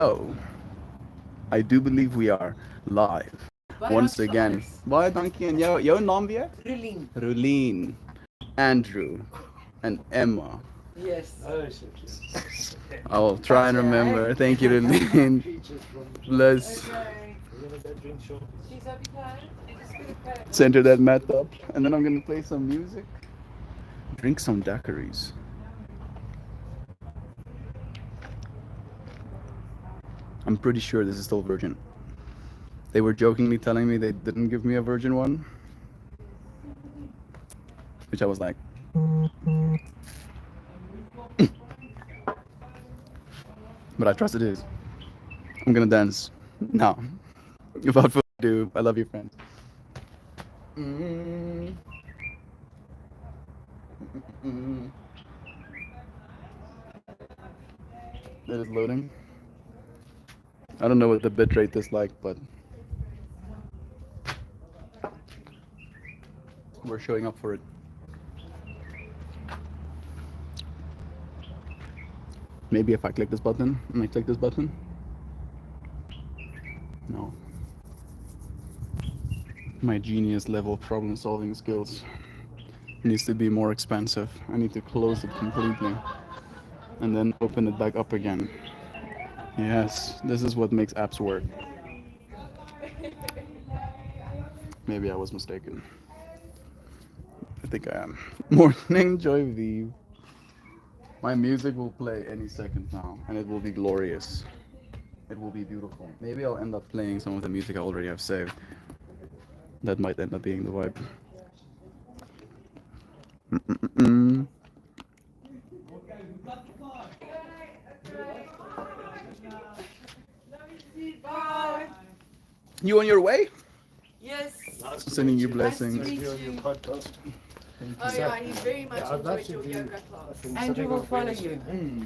Oh, I do believe we are live once again. Waar dank je. En jouw naam weer? Rulien. Rolien, Andrew, and Emma. Yes. I'll try and remember. Thank you, Rolien. Let's center that mat up, and then I'm gonna play some music, drink some daiquiris. I'm pretty sure this is still virgin. They were jokingly telling me they didn't give me a virgin one, which I was like, but I trust it is. I'm gonna dance now. Without further ado, I love you, friends. Mm. Mm. It is loading. I don't know what the bit rate is like, but we're showing up for it. Maybe if I click this button and I click this button. No. My genius level problem solving skills needs to be more expensive. I need to close it completely and then open it back up again. Yes, this is what makes apps work. Maybe I was mistaken. I think I am. Morning Joy V. My music will play any second now, and it will be glorious. It will be beautiful. Maybe I'll end up playing some of the music I already have saved. That might end up being the vibe. Mm-mm-mm. Bye. You on your way? Yes. Sending you Nice to blessings. meet you. Podcast. Oh yeah, he very much I'd love enjoyed to your do yoga class. something Andrew will follow you.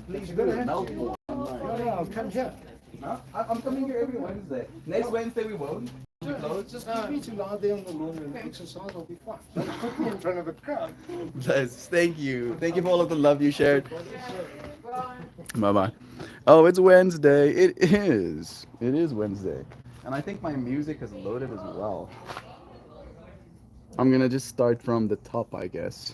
Please do it. Melbourne. No, I'll come here. Huh? I'm coming here every Wednesday. Next Wednesday we won't. We close. Just keep me to lie there on the lawn and exercise, I'll be fine. Don't put me in front of a crowd. Bless. Thank you. Thank you for all of the love you shared. Bye bye. Oh, it's Wednesday. It is. It is Wednesday. And I think my music is loaded as well. I'm gonna just start from the top, I guess.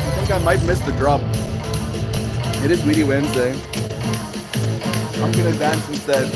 I think I might miss the drop. It is really Wednesday. I'm gonna dance instead.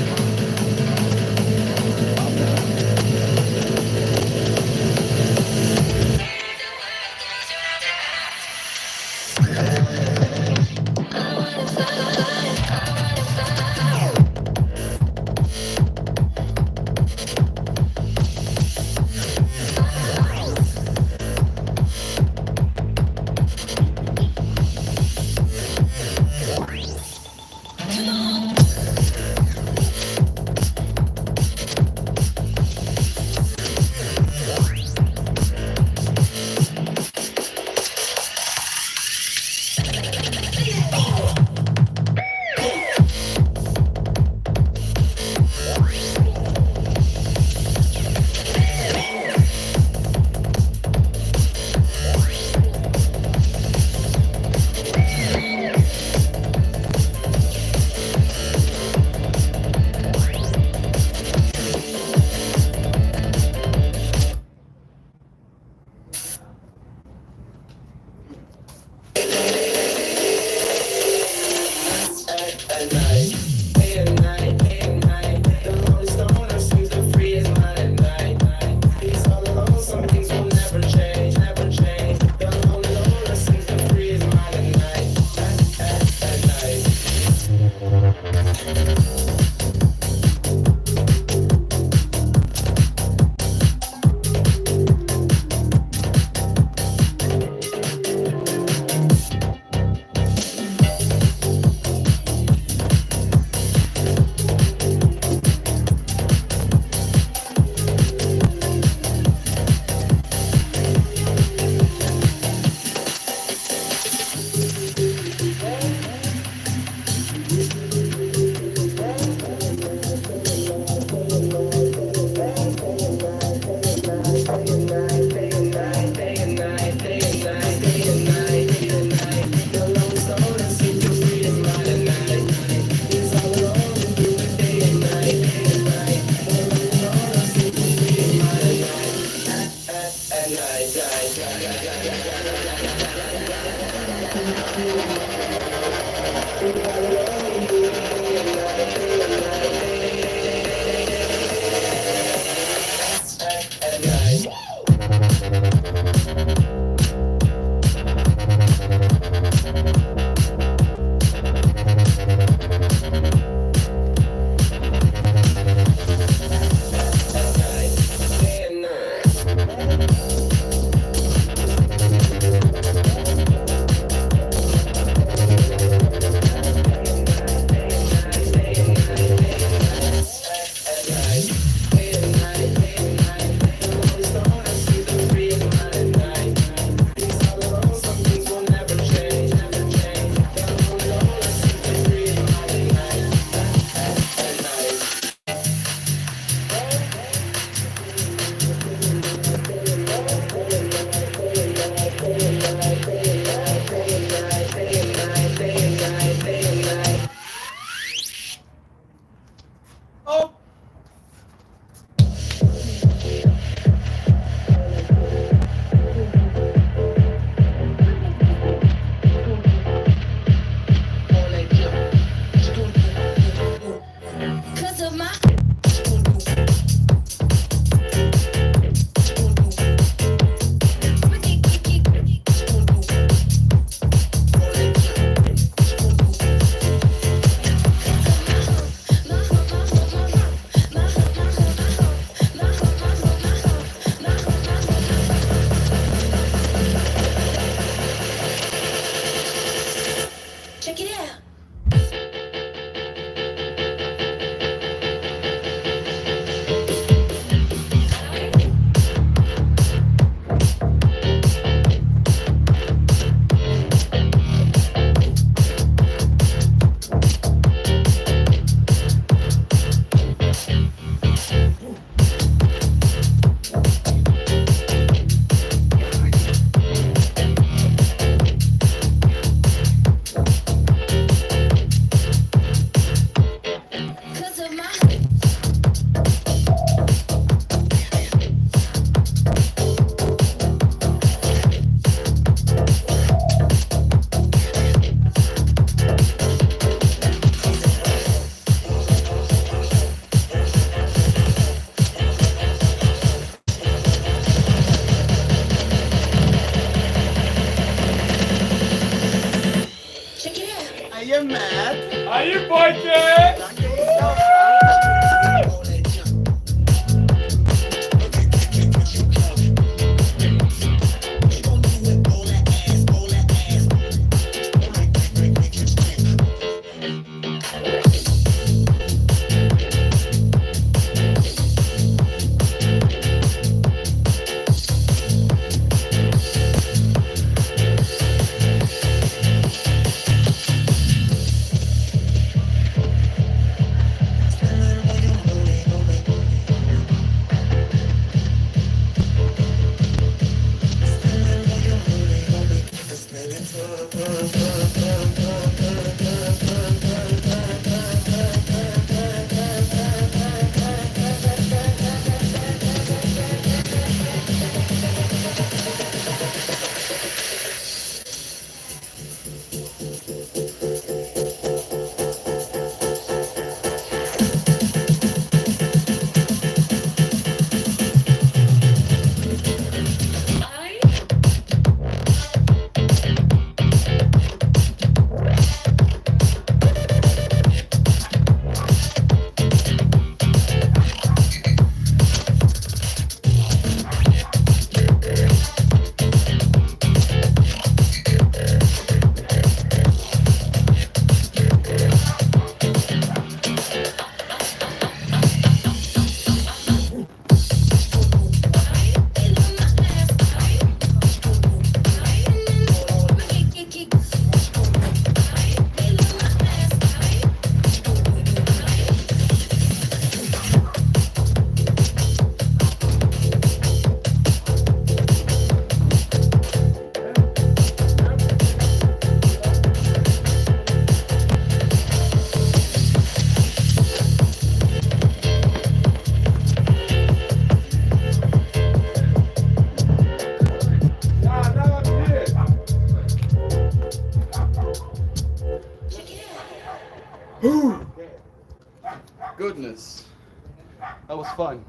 That was fun.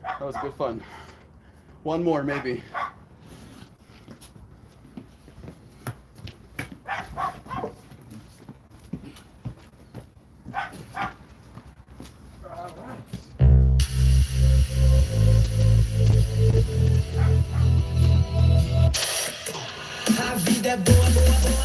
That was good fun. One more, maybe. A vida é boa, boa, boa.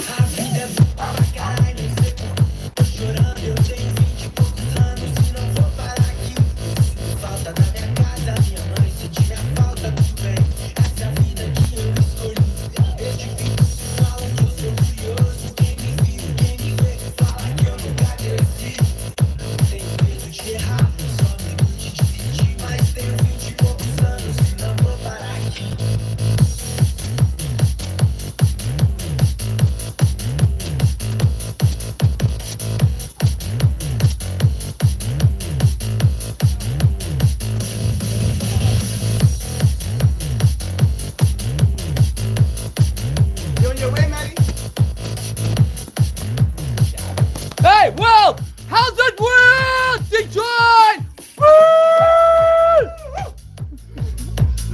A vida é boa pra caralho. Eu tô chorando, eu tenho 20 anos e não vou parar. Falta da minha casa, minha mãe sente minha falta, bem. Essa é a vida que eu escolhi. Hey, world! How's it world? Enjoy! Woo!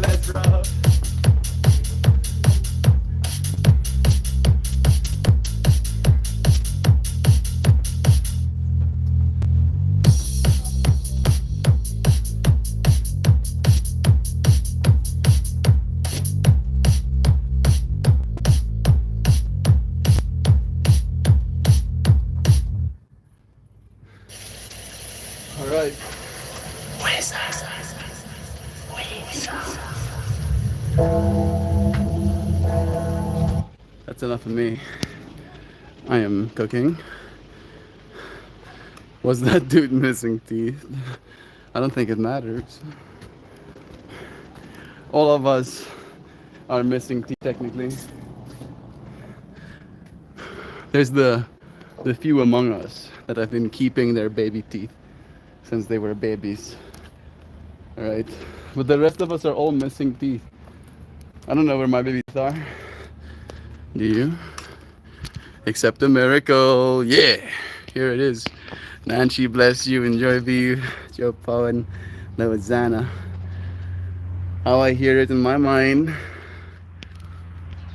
Let's roll. All right. That's enough of me. I am cooking. Was that dude missing teeth? I don't think it matters. All of us are missing teeth technically. There's the few among us that have been keeping their baby teeth since they were babies. Alright? But the rest of us are all missing teeth. I don't know where my baby teeth are. Do you? Accept a miracle. Yeah! Here it is. Nancy, bless you. Enjoy view. Joe Powen. Lawazana. How I hear it in my mind,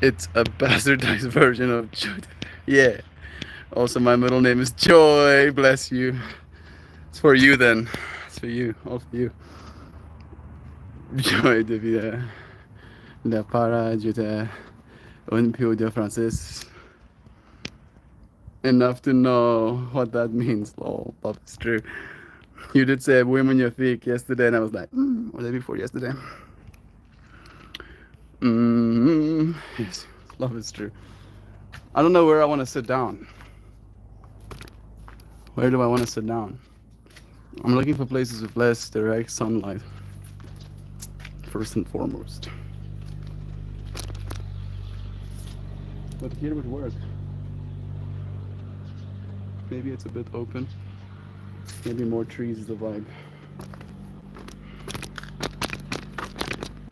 it's a bastardized version of Joy. Yeah. Also, my middle name is Joy. Bless you. It's for you then. It's for you. All for you. Joy de vida. La para, je te un peu de Francis. enough to know what that means. Lol, that's true. You did say women your thick yesterday, and I was like, or the day before yesterday. Yes, love is true. I don't know where I want to sit down. Where do I want to sit down? I'm looking for places with less direct sunlight, first and foremost. But here would work. Maybe it's a bit open. Maybe more trees is the vibe.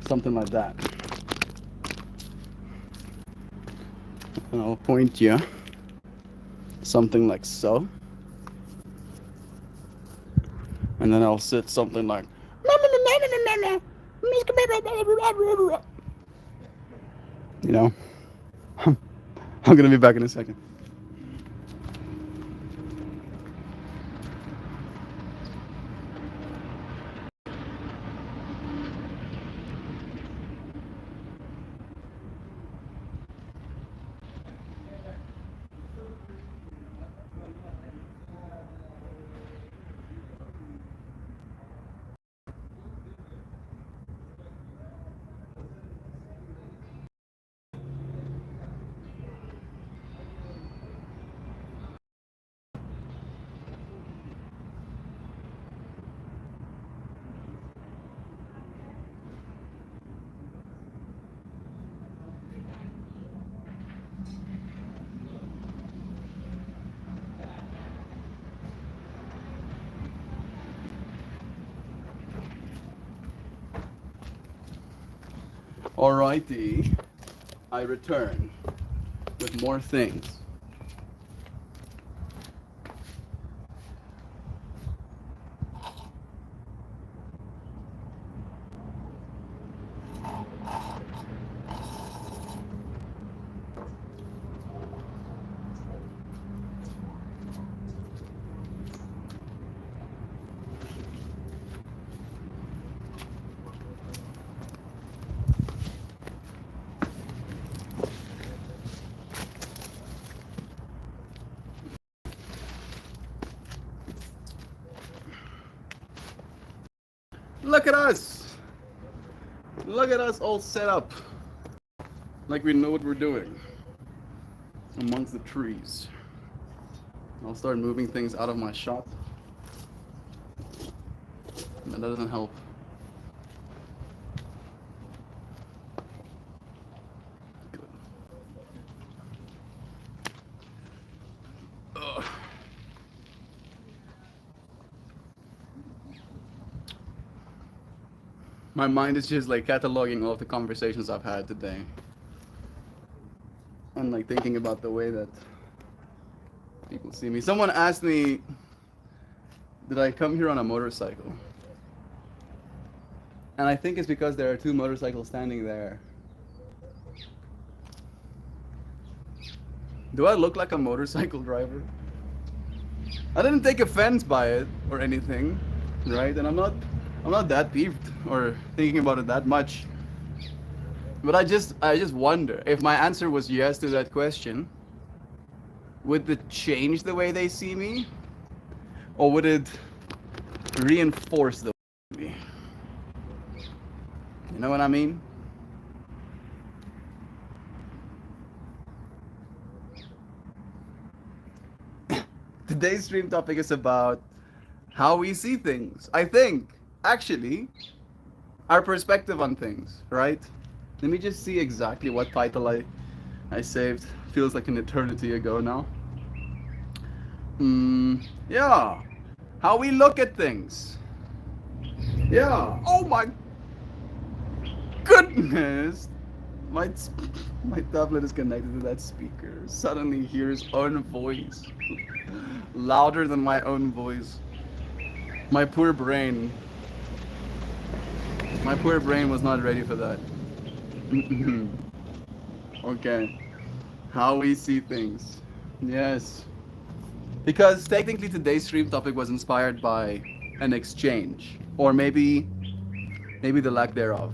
Something like that. And I'll point you. Something like so. And then I'll sit something like, you know. I'm gonna be back in a second. Alrighty, I return with more things. Look at us! Look at us all set up. Like we know what we're doing. Amongst the trees. I'll start moving things out of my shot. And that doesn't help. Good. Ugh. My mind is just like cataloging all of the conversations I've had today. And like thinking about the way that people see me. Someone asked me, did I come here on a motorcycle? And I think it's because there are two motorcycles standing there. Do I look like a motorcycle driver? I didn't take offense by it or anything, right? And I'm not that peeved or thinking about it that much. But I just wonder if my answer was yes to that question, would it change the way they see me? Or would it reinforce the way they see me? You know what I mean? Today's stream topic is about how we see things. I think, actually, our perspective on things, right? Let me just see exactly what title I saved. Feels like an eternity ago now. Yeah. How we look at things. Yeah. Oh my goodness. My tablet is connected to that speaker. Suddenly hears own voice. Louder than my own voice. My poor brain. My poor brain was not ready for that. Okay. How we see things. Yes. Because technically today's stream topic was inspired by an exchange. Or maybe the lack thereof.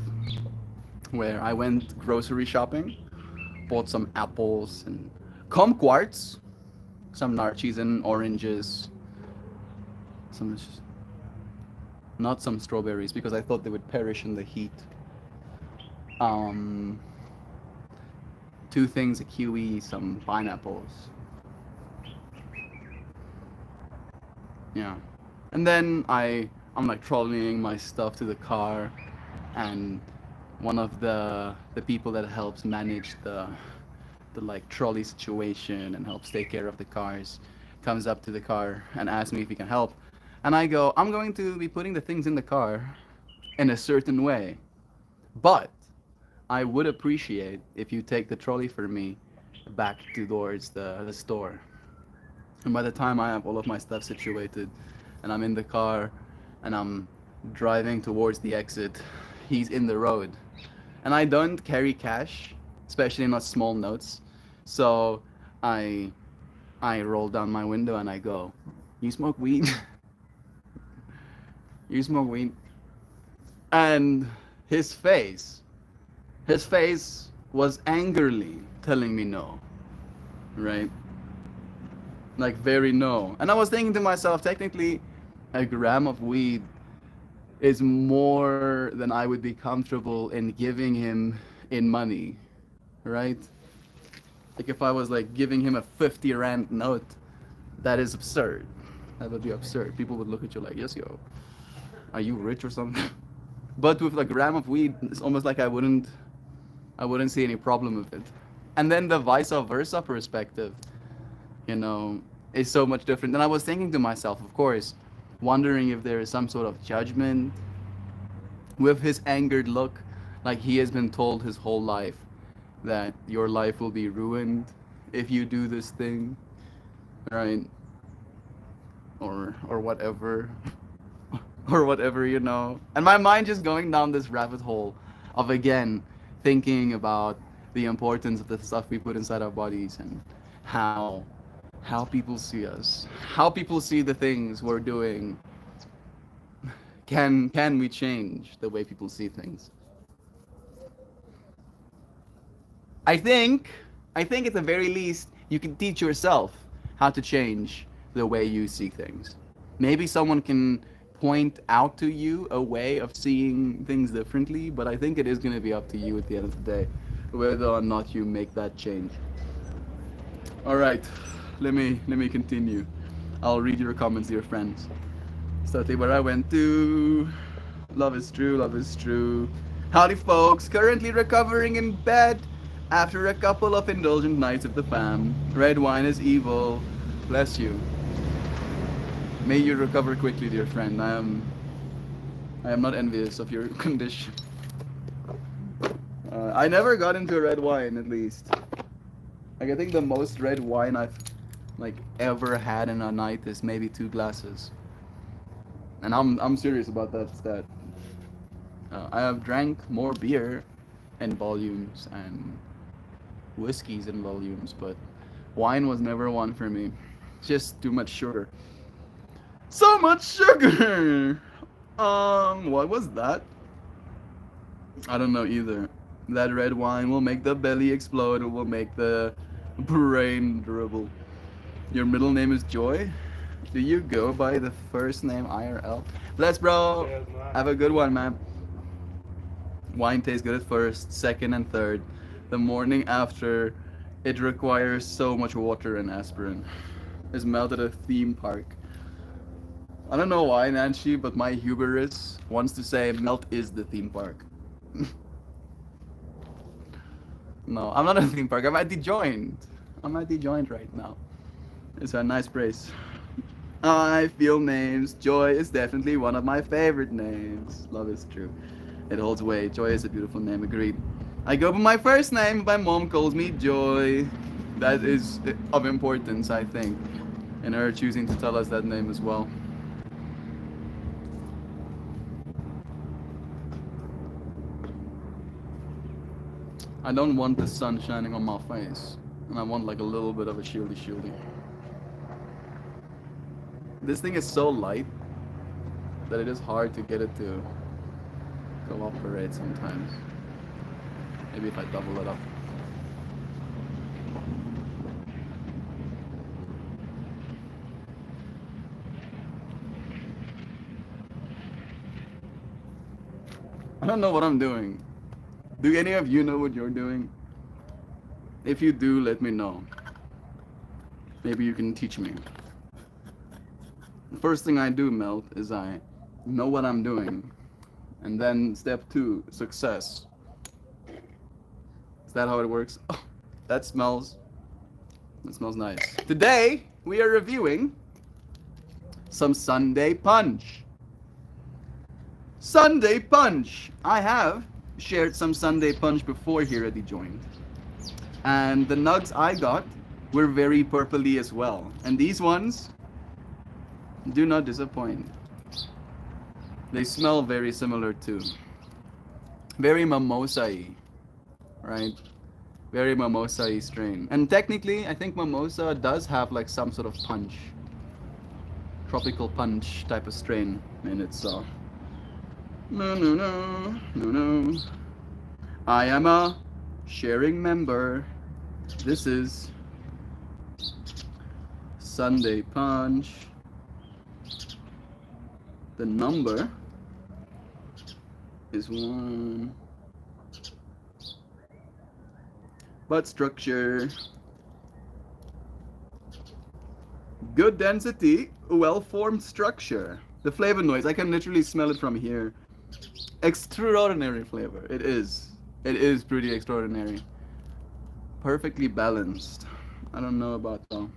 Where I went grocery shopping, bought some apples and kumquats. some narchies and oranges, some not some strawberries because I thought they would perish in the heat. Um, two things, a kiwi, some pineapples. Yeah. And then I'm like trolleying my stuff to the car, and one of the people that helps manage the like trolley situation and helps take care of the cars comes up to the car and asks me if he can help. And I go, I'm going to be putting the things in the car in a certain way, but I would appreciate if you take the trolley for me back towards the store. And by the time I have all of my stuff situated and I'm in the car and I'm driving towards the exit, he's in the road. And I don't carry cash, especially not small notes. So I roll down my window and I go, "You smoke weed?" "You smoke weed?" And his face was angrily telling me no, right? Like very no. And I was thinking to myself, technically, a gram of weed is more than I would be comfortable in giving him in money, right? Like if I was like giving him a 50 rand note, that is absurd. That would be absurd. People would look at you like, "Yes, yo, are you rich or something?" But with a gram of weed, it's almost like I wouldn't see any problem with it. And then the vice versa perspective, you know, is so much different. And I was thinking to myself, of course, wondering if there is some sort of judgment with his angered look, like he has been told his whole life that your life will be ruined if you do this thing, right? Or whatever. Or whatever, you know. And my mind just going down this rabbit hole of again thinking about the importance of the stuff we put inside our bodies and how people see us, how people see the things we're doing. Can we change the way people see things? I think at the very least you can teach yourself how to change the way you see things. Maybe someone can point out to you a way of seeing things differently, but I think it is going to be up to you at the end of the day whether or not you make that change. All right, let me continue. I'll read your comments, dear friends. Starting where I went to. Love is true, love is true. Howdy folks, currently recovering in bed after a couple of indulgent nights of the fam. Red wine is evil. Bless you. May you recover quickly, dear friend. I am not envious of your condition. I never got into red wine, at least. Like I think the most red wine I've like ever had in a night is maybe 2 glasses. And I'm serious about that stat. I have drank more beer in volumes and whiskeys in volumes, but wine was never one for me. Just too much sugar. So much sugar! What was that? I don't know either. That red wine will make the belly explode. It will make the brain dribble. Your middle name is Joy? Do you go by the first name IRL? Bless, bro! Have a good one, man. Wine tastes good at first, second, and third. The morning after, it requires so much water and aspirin. It's melted at a theme park. I don't know why, Nancy, but my hubris wants to say Melt is the theme park. No, I'm not at a theme park. I'm at the joint. I'm at the joint right now. It's a nice place. I feel names. Joy is definitely one of my favorite names. Love is true. It holds weight. Joy is a beautiful name. Agreed. I go by my first name. My mom calls me Joy. That is of importance, I think, in her choosing to tell us that name as well. I don't want the sun shining on my face, and I want like a little bit of a shieldy. This thing is so light that it is hard to get it to cooperate sometimes. Maybe if I double it up. I don't know what I'm doing. Do any of you know what you're doing? If you do, let me know. Maybe you can teach me. The first thing I do, Melt, is I know what I'm doing. And then step 2, success. Is that how it works? Oh, that smells nice. Today, we are reviewing some Sunday Punch. Sunday Punch! I have shared some Sunday Punch before here at the joint. And the nugs I got were very purpley as well. And these ones do not disappoint. They smell very similar too. Very mimosa-y, right? Very mimosa-y strain. And technically, I think mimosa does have like some sort of punch. Tropical punch type of strain in it, so. No. I am a sharing member. This is Sunday Punch. The number is 1. Bud structure. Good density, well-formed structure. The flavor noise, I can literally smell it from here. Extraordinary flavor. It is. It is pretty extraordinary. Perfectly balanced. I don't know about though.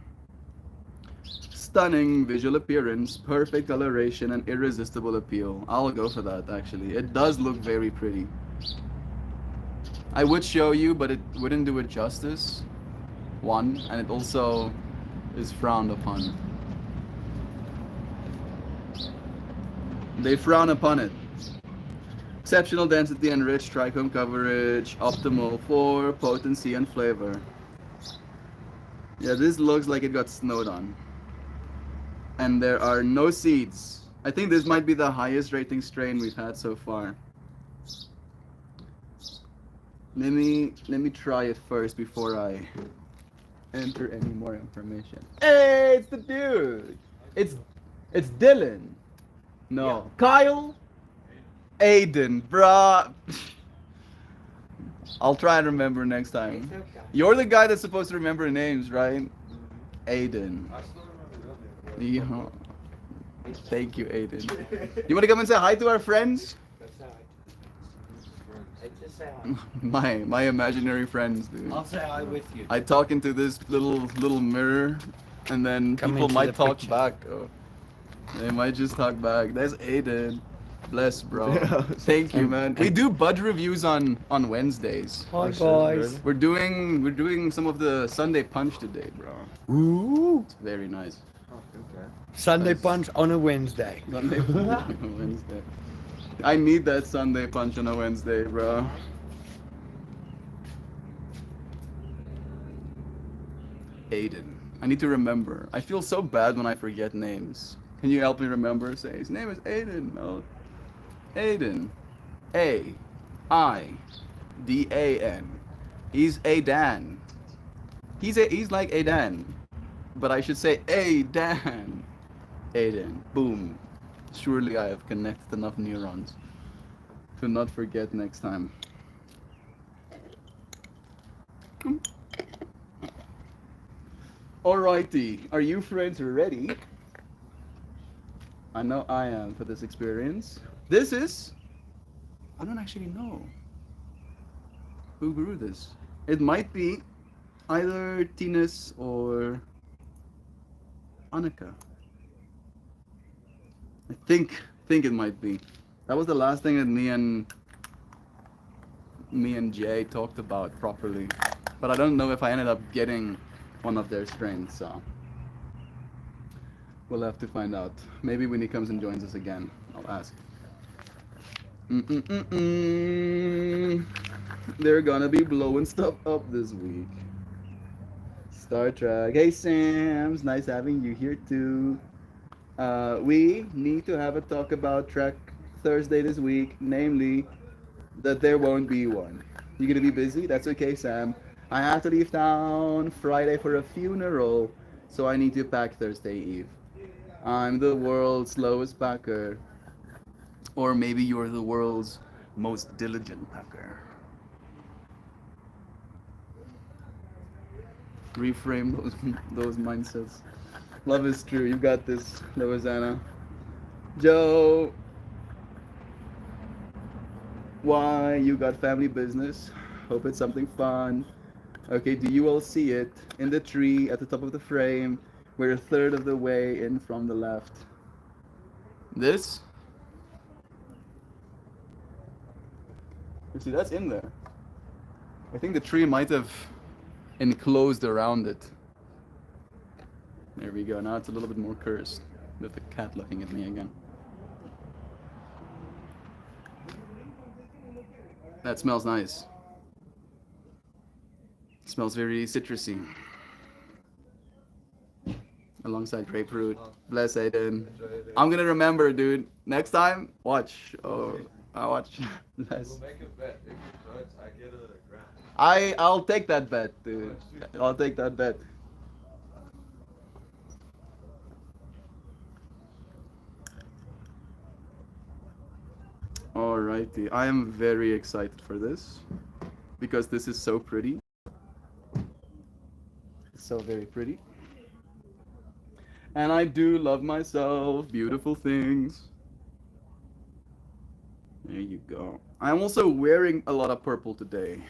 Stunning visual appearance, perfect coloration, and irresistible appeal. I'll go for that actually. It does look very pretty. I would show you, but it wouldn't do it justice. One, and it also is frowned upon. They frown upon it. Exceptional density and rich trichome coverage, optimal for potency and flavor. Yeah, this looks like it got snowed on. And there are no seeds. I think this might be the highest rating strain we've had so far. Let me try it first before I enter any more information. Hey, it's the dude. It's Dylan. No, yeah. Kyle. Aiden, bruh. I'll try and remember next time. You're the guy that's supposed to remember names, right? Aiden. Yeah. Thank you, Aiden. You want to come and say hi to our friends? My imaginary friends, dude. I'll say hi with you. I talk into this little mirror, and then people might talk back. Oh, they might just talk back. There's Aiden. Bless, bro. Thank you, man. We do bud reviews on Wednesdays. Hi guys. We're doing some of the Sunday Punch today, bro. Ooh. It's very nice. Sunday Punch on a Wednesday. Sunday Punch on a Wednesday. I need that Sunday Punch on a Wednesday, bro. Aiden. I need to remember. I feel so bad when I forget names. Can you help me remember? Say his name is Aiden. No. Aiden. A-I-D-A-N. He's Aidan. He's like Aidan. But I should say Aidan. Aiden. Boom. Surely I have connected enough neurons to not forget next time. Alrighty. Are you friends ready? I know I am for this experience. This is... I don't actually know who grew this. It might be either Tinus or Annika. I think it might be. That was the last thing that me and Jay talked about properly. But I don't know if I ended up getting one of their strains, so we'll have to find out. Maybe when he comes and joins us again, I'll ask. They're gonna be blowing stuff up this week. Star Trek. Hey Sam's, nice having you here too. We need to have a talk about Trek Thursday this week, namely that there won't be one. You gonna be busy? That's okay, Sam. I have to leave town Friday for a funeral, so I need to pack Thursday Eve. I'm the world's slowest packer. Or maybe you're the world's most diligent packer. Reframe those mindsets. Love is true. You got this, Louisiana. Joe, why you got family business? Hope it's something fun. Okay, do you all see it? In the tree at the top of the frame. We're a third of the way in from the left. This? You see, that's in there. I think the tree might have enclosed around it. There we go. Now it's a little bit more cursed with the cat looking at me again. That smells nice. It smells very citrusy. Alongside grapefruit. Bless Aiden. I'm gonna remember, dude. Next time, watch. Oh, I watch. Bless. We'll make a bet. If you touch, I get a grand. I'll take that bet, dude. I'll take that bet. Alrighty, I am very excited for this because this is so pretty. It's so very pretty. And I do love myself, beautiful things. There you go. I'm also wearing a lot of purple today.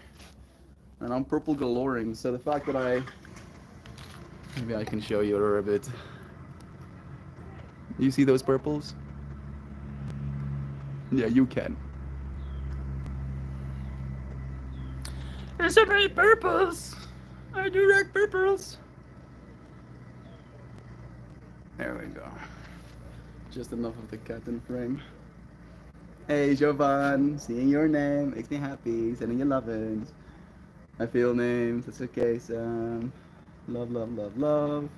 And I'm purple galoring, so the fact that maybe I can show you a bit. You see those purples? Yeah, you can. There's so many purples. I do like purples. There we go. Just enough of the cat in frame. Hey, Jovan, seeing your name makes me happy. Sending you lovin's. I feel names. That's okay, Sam. Love, love, love, love.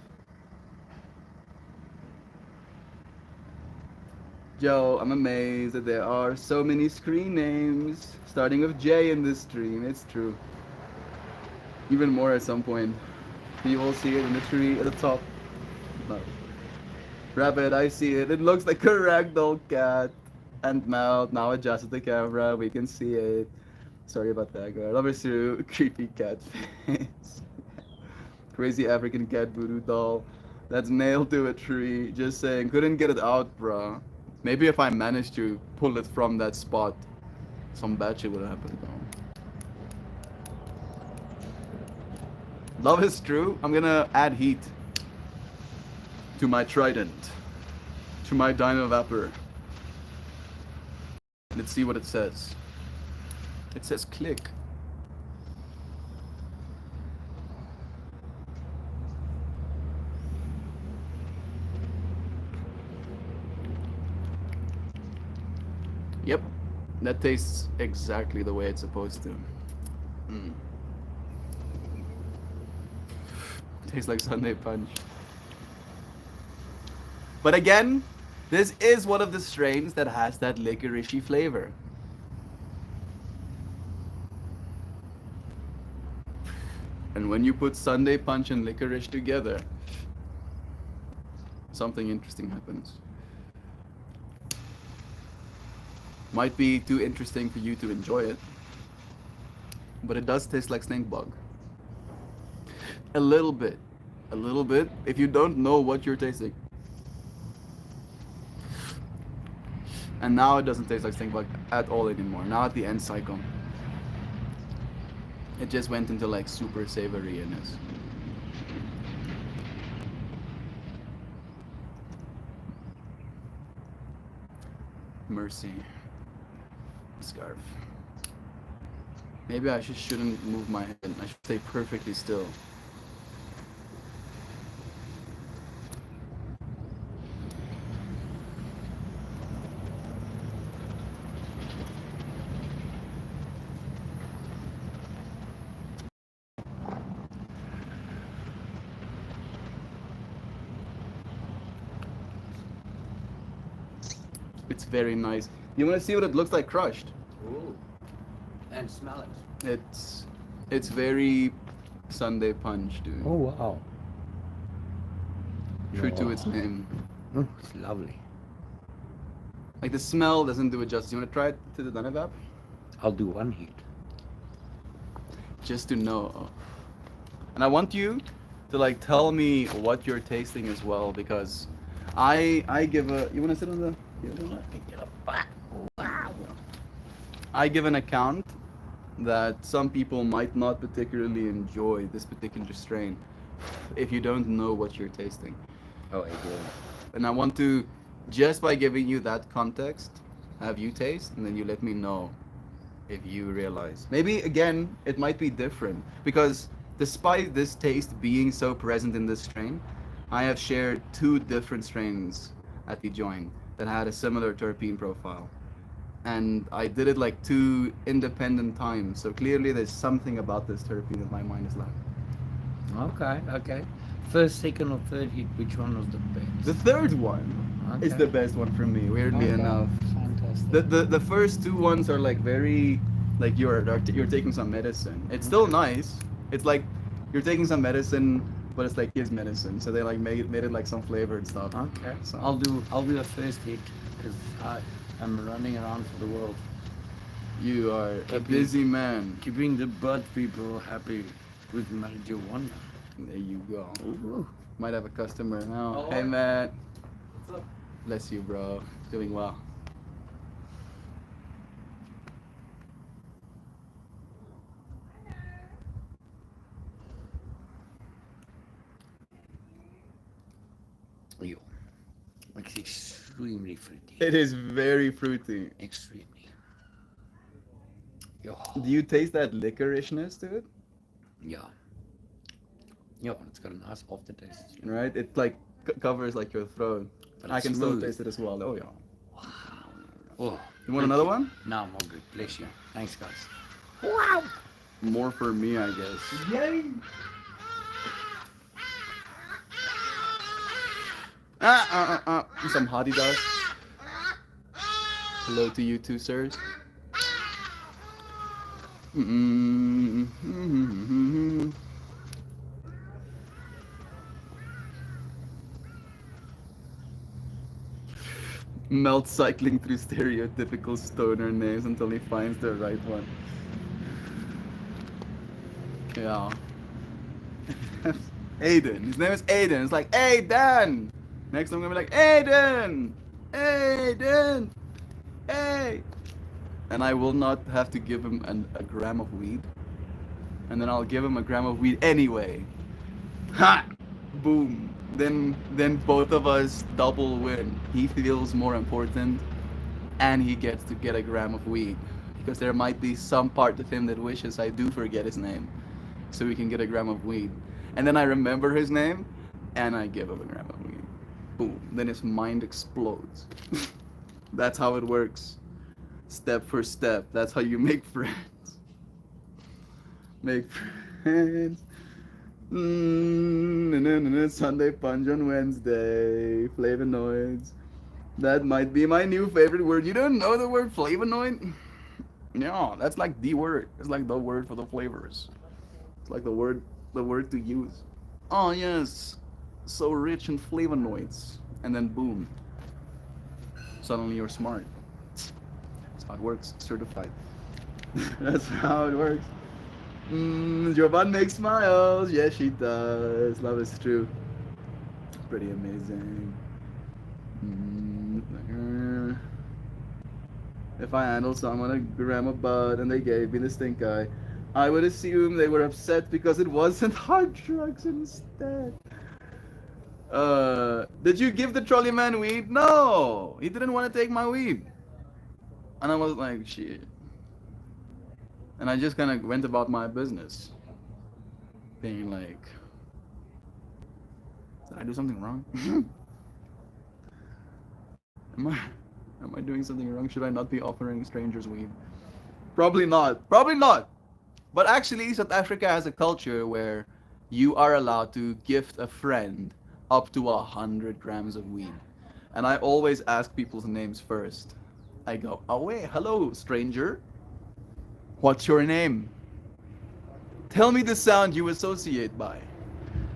Joe, I'm amazed that there are so many screen names starting with J in this stream. It's true. Even more at some point. You will see it in the tree at the top. No. Rabbit, I see it. It looks like a ragdoll cat. And mouth. Now adjusted the camera. We can see it. Sorry about that, girl. Number 2, creepy cat face. Crazy African cat voodoo doll. That's nailed to a tree. Just saying. Couldn't get it out, bruh. Maybe if I managed to pull it from that spot, some bad shit would happen though. Love is true. I'm gonna add heat to my trident, to my Dino Vapor. Let's see what it says. It says click. Yep, that tastes exactly the way it's supposed to. Tastes like Sunday Punch. But again, this is one of the strains that has that licoricey flavor. And when you put Sunday Punch and licorice together, something interesting happens. Might be too interesting for you to enjoy it, but it does taste like snake bug. A little bit, if you don't know what you're tasting. And now it doesn't taste like snake bug at all anymore. Now at the end cycle, it just went into like super savoriness. Mercy. Scarf. Maybe I shouldn't move my head. I should stay perfectly still. It's very nice. You want to see what it looks like crushed? Ooh. And smell it. It's very Sunday Punch, dude. Oh, wow. True to its name. Oh, it's lovely. Like the smell doesn't do it justice. You want to try it to the Dunevap? I'll do one hit. just to know. And I want you to like tell me what you're tasting as well, because I give a. You wanna sit on the? I give an account that some people might not particularly enjoy this particular strain if you don't know what you're tasting. Oh, I do. And I want to, just by giving you that context, have you taste, and then you let me know if you realize. Maybe again, it might be different, because despite this taste being so present in this strain, I have shared 2 different strains at the joint that had a similar terpene profile. And I did it like 2 independent times. So clearly there's something about this terpene that my mind is like. Okay. First, second, or third hit, which one was the best? The third one is the best one for me, weirdly enough. Fantastic. The first 2 ones are like very, like you're taking some medicine. It's still nice. It's like you're taking some medicine, but it's like his medicine. So they like made it like some flavored stuff. Okay. So I'll do the first hit because I'm running around for the world, you are a busy man. keeping the bud people happy with marijuana. There you go. Ooh. Might have a customer now. Oh. Hey Matt. What's up? Bless you, bro. Doing well. Yo, it's extremely fruity. It is very fruity. Extremely. Yo. Do you taste that licorishness to it? Yeah. Yo, it's got a nice aftertaste. Right? It like covers like your throat. But I it's can still smooth. taste it as well. Oh yeah. Oh, You want another one? no, I'm all good. Bless you. Thanks, guys. More for me, I guess. Some hottie dust. Hello to you too, sirs. Melt cycling through stereotypical stoner names until he finds the right one. Yeah. Aiden. His name is Aiden. It's like, hey, Dan. Next I'm gonna be like, Aiden. Aiden. Hey. And I will not have to give him a gram of weed. And then I'll give him a gram of weed anyway. Ha! Boom. Then both of us double win. He feels more important, and he gets to get a gram of weed. Because there might be some part of him that wishes I do forget his name, so we can get a gram of weed. And then I remember his name, and I give him a gram of weed. Boom. Then his mind explodes. That's how it works. Step for step. That's how you make friends. Make friends. Sunday punch on Wednesday. Flavonoids. That might be my new favorite word. You don't know the word flavonoid? No, that's like the word. It's like the word for the flavors. It's like the word to use. Oh yes, so rich in flavonoids. And then boom, suddenly you're smart. That's how it works. Certified. That's how it works. Jovan makes smiles. Yes, she does. Love is true. Pretty amazing. If I handle someone a gram of bud and they gave me the stink eye, I would assume they were upset because it wasn't hard drugs instead. Did you give the trolley man weed? No, he didn't want to take my weed. And I was like, shit. And I just kind of went about my business, being like, did I do something wrong? Am I doing something wrong? Should I not be offering strangers weed? Probably not. Probably not. But actually, South Africa has a culture where you are allowed to gift a friend up to 100 grams of weed. And I always ask people's names first. I go, oh wait, hello, stranger. What's your name? Tell me the sound you associate by.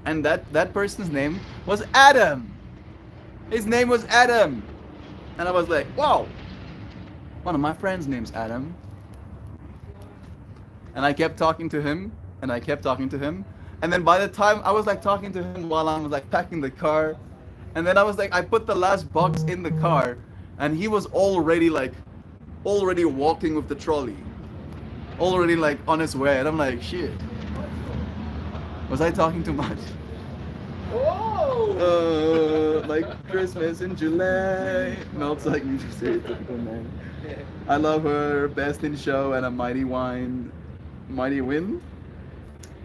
And that person's name was Adam. His name was Adam. And I was like, wow. One of my friends' name's Adam. And I kept talking to him, and I kept talking to him. And then by the time I was like talking to him while I was like packing the car, and then I was like, I put the last box in the car, and he was already walking with the trolley, already like on his way. And I'm like, shit, was I talking too much? Like Christmas in July melts like music, stereotypical man. I love her, best in show, and a mighty wind, mighty wind.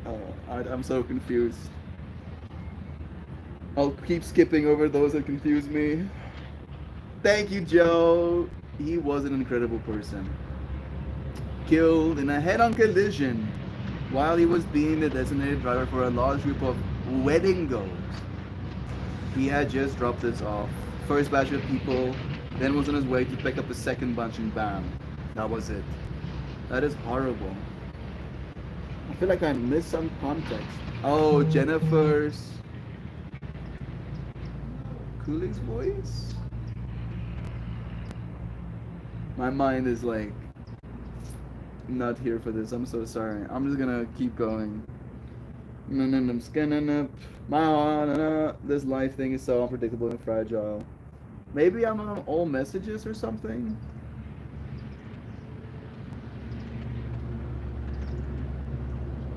Oh, I'm so confused. I'll keep skipping over those that confuse me. Thank you, Joe. He was an incredible person. Killed in a head-on collision while he was being the designated driver for a large group of wedding goers. He had just dropped us off. First batch of people, then was on his way to pick up the second bunch and bam. That was it. That is horrible. I feel like I missed some context. Oh, Jennifer's Cooley's voice? My mind is like not here for this. I'm so sorry. I'm just gonna keep going. I'm scanning up. This life thing is so unpredictable and fragile. Maybe I'm on all messages or something.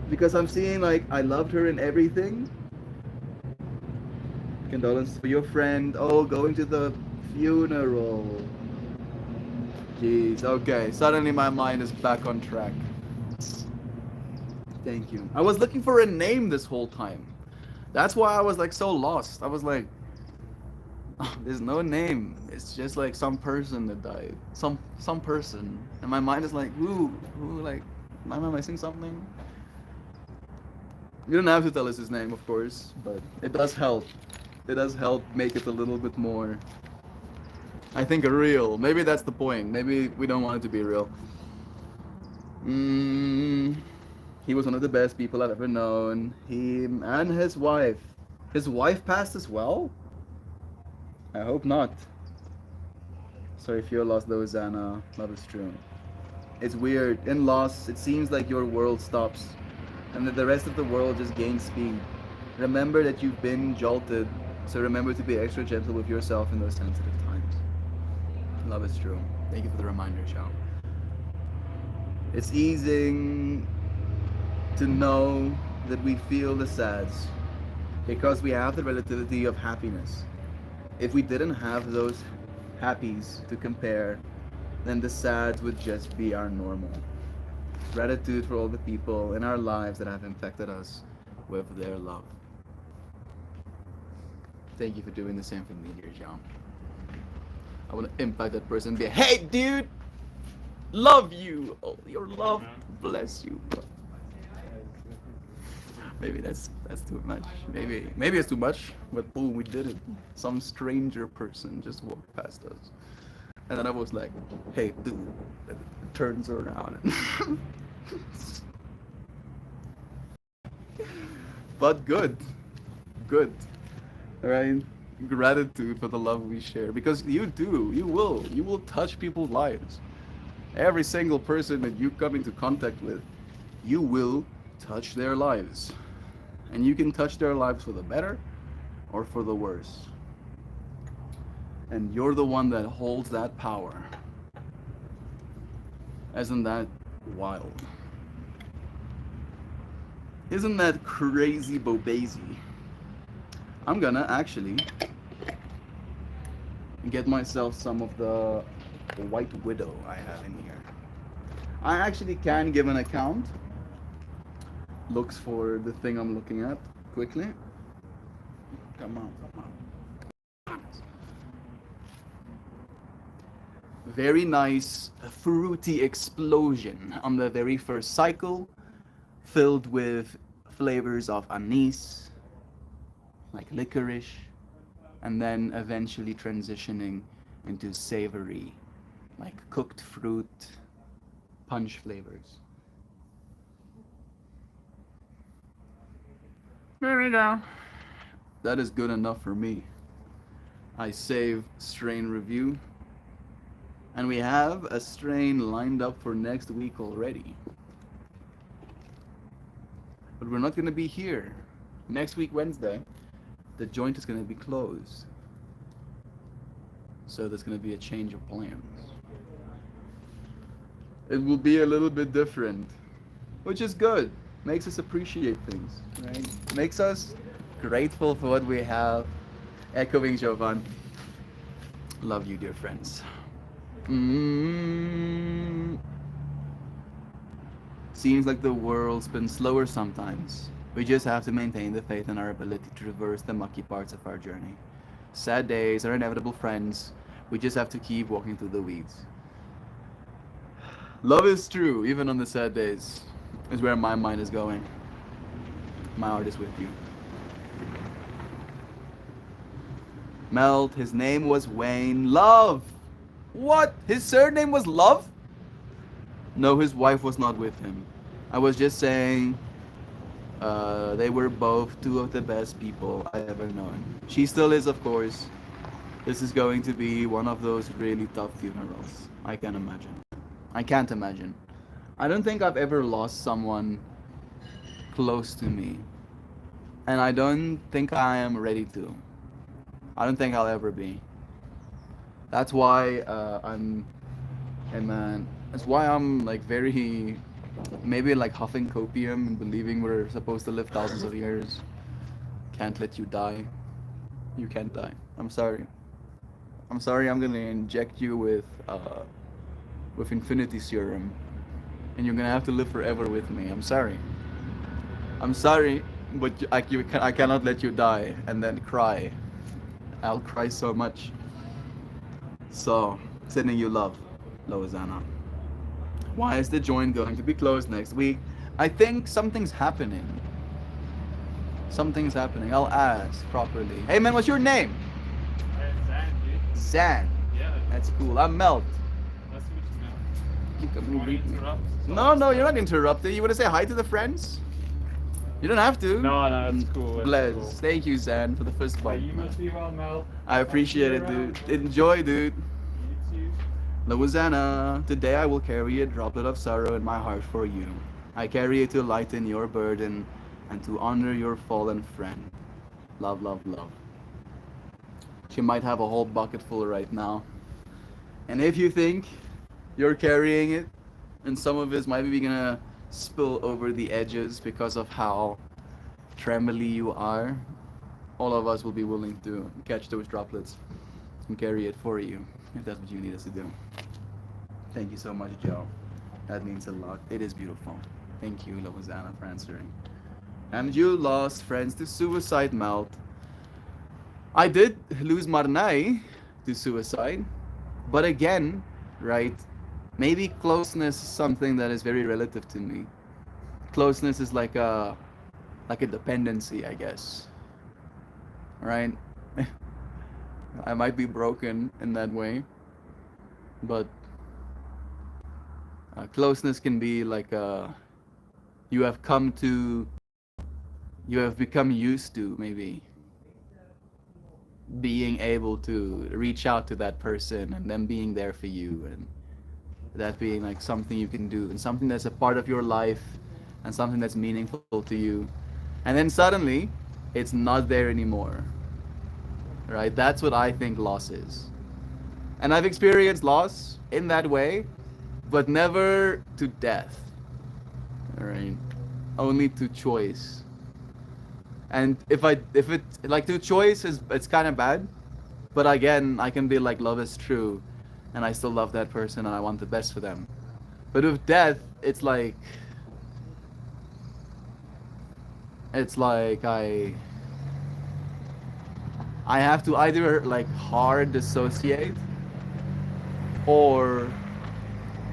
Because I'm seeing like I loved her in everything. Condolences for your friend. Oh, going to the funeral. Jeez, okay. Suddenly my mind is back on track. Thank you. I was looking for a name this whole time. That's why I was like so lost. I was like, oh, there's no name. It's just like some person that died. Some person. And my mind is like, who like, am I missing something? You don't have to tell us his name, of course, but it does help. It does help make it a little bit more, I think, real. Maybe that's the point. Maybe we don't want it to be real. He was one of the best people I've ever known. He and his wife. His wife passed as well? I hope not. Sorry if you're lost though, Zana. Love is true. It's weird. In loss, it seems like your world stops and that the rest of the world just gains speed. Remember that you've been jolted, so remember to be extra gentle with yourself in those sensitive times. Love is true. Thank you for the reminder, Shao. It's easing to know that we feel the sads because we have the relativity of happiness. If we didn't have those happies to compare, then the sads would just be our normal. Gratitude for all the people in our lives that have infected us with their love. Thank you for doing the same for me, dear John. I want to impact that person and be, hey dude, love you. Oh, your love, bless you. Maybe that's too much. Maybe it's too much, but boom, we did it. Some stranger person just walked past us. And then I was like, hey dude, and it turns around. But good. Alright? Gratitude for the love we share. Because you will touch people's lives. Every single person that you come into contact with, you will touch their lives. And you can touch their lives for the better or for the worse. And you're the one that holds that power. Isn't that wild? Isn't that crazy bobazy? I'm gonna actually get myself some of the White Widow I have in here. I actually can give an account. Looks for the thing I'm looking at quickly. Come on. Very nice fruity explosion on the very first cycle, filled with flavors of anise, like licorice, and then eventually transitioning into savory, like cooked fruit, punch flavors. There we go. That is good enough for me. I save strain review. And we have a strain lined up for next week already. but we're not gonna be here. Next week, Wednesday, the joint is gonna be closed. So there's gonna be a change of plans. It will be a little bit different, which is good. Makes us appreciate things, right? Makes us grateful for what we have. Echoing Jovan. Love you, dear friends. Seems like the world's been slower sometimes. We just have to maintain the faith in our ability to reverse the mucky parts of our journey. Sad days are inevitable, friends. We just have to keep walking through the weeds. Love is true, even on the sad days, is where my mind is going. My heart is with you. Melt, his name was Wayne. Love! What? His surname was Love? No, his wife was not with him. I was just saying they were both two of the best people I ever known. She still is, of course. This is going to be one of those really tough funerals. I can't imagine. I can't imagine. I don't think I've ever lost someone close to me. And I don't think I am ready to. I don't think I'll ever be. That's why that's why I'm like very, maybe like huffing copium and believing we're supposed to live thousands of years. Can't let you die. You can't die. I'm sorry. I'm sorry. I'm gonna inject you with infinity serum, and you're gonna have to live forever with me. I'm sorry. I'm sorry, but I cannot let you die and then cry. I'll cry so much. So, sending you love, Lozana. Why is the joint going to be closed next week? I think something's happening. Something's happening. I'll ask properly. Hey man, what's your name? Zan, dude. Zan. Yeah. That's cool. I'm Melt. Nice to meet you, man. You can You want to greet me. interrupt? No, you're not interrupted. You want to say hi to the friends? You don't have to. No, it's cool. It's Bless. cool. Thank you, Zan, for the first Hey, bite. you must be well, Mel. I appreciate it, dude. Enjoy, dude. You too. Lawazana, today I will carry a droplet of sorrow in my heart for you. I carry it to lighten your burden and to honor your fallen friend. Love, love, love. She might have a whole bucket full right now. And if you think you're carrying it, and some of it might be gonna spill over the edges because of how trembly you are, all of us will be willing to catch those droplets and carry it for you, if that's what you need us to do. Thank you so much, Joe. That means a lot. It is beautiful. Thank you, Lawazana, for answering. And you lost friends to suicide, Melt. I did lose Marnai to suicide, but again, right, maybe closeness is something that is very relative to me. Closeness is like a dependency, I guess. Right? I might be broken in that way, but closeness can be like you have become used to maybe being able to reach out to that person and them being there for you, and that being like something you can do and something that's a part of your life and something that's meaningful to you, and then suddenly it's not there anymore. Right? That's what I think loss is. And I've experienced loss in that way, but never to death. Right? Only to choice. And if it like to choice it's kind of bad, but again I can be like love is true, and I still love that person and I want the best for them. But with death, it's like I have to either like hard dissociate, or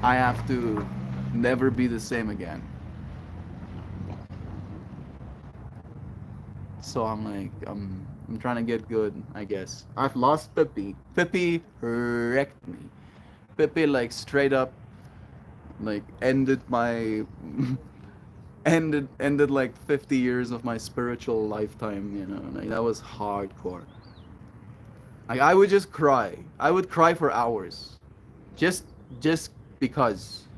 I have to never be the same again. So I'm like, I'm trying to get good, I guess. I've lost Pippi. Pippi wrecked me. Pippi like straight up like ended my ended like 50 years of my spiritual lifetime, you know. Like, that was hardcore. Like I would just cry. I would cry for hours. Just because.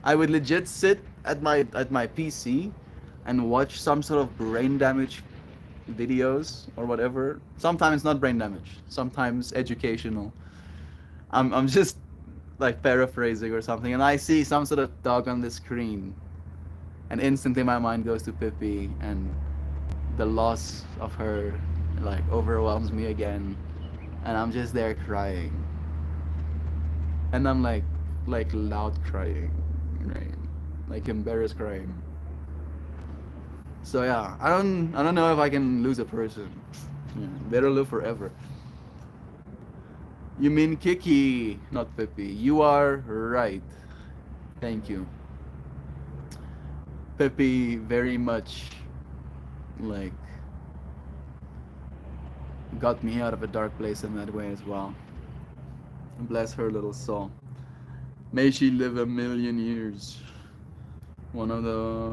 I would legit sit at my PC and watch some sort of brain damage videos or whatever. Sometimes not brain damage, sometimes educational. I'm just like paraphrasing or something, and I see some sort of dog on the screen, and instantly my mind goes to Pippi, and the loss of her like overwhelms me again, and I'm just there crying, and I'm like loud crying, right? Like embarrassed crying. So yeah, I don't know if I can lose a person. Yeah, better live forever. You mean Kiki, not Pippi. You are right. Thank you. Pippi very much like got me out of a dark place in that way as well. Bless her little soul. May she live 1,000,000 years. One of the...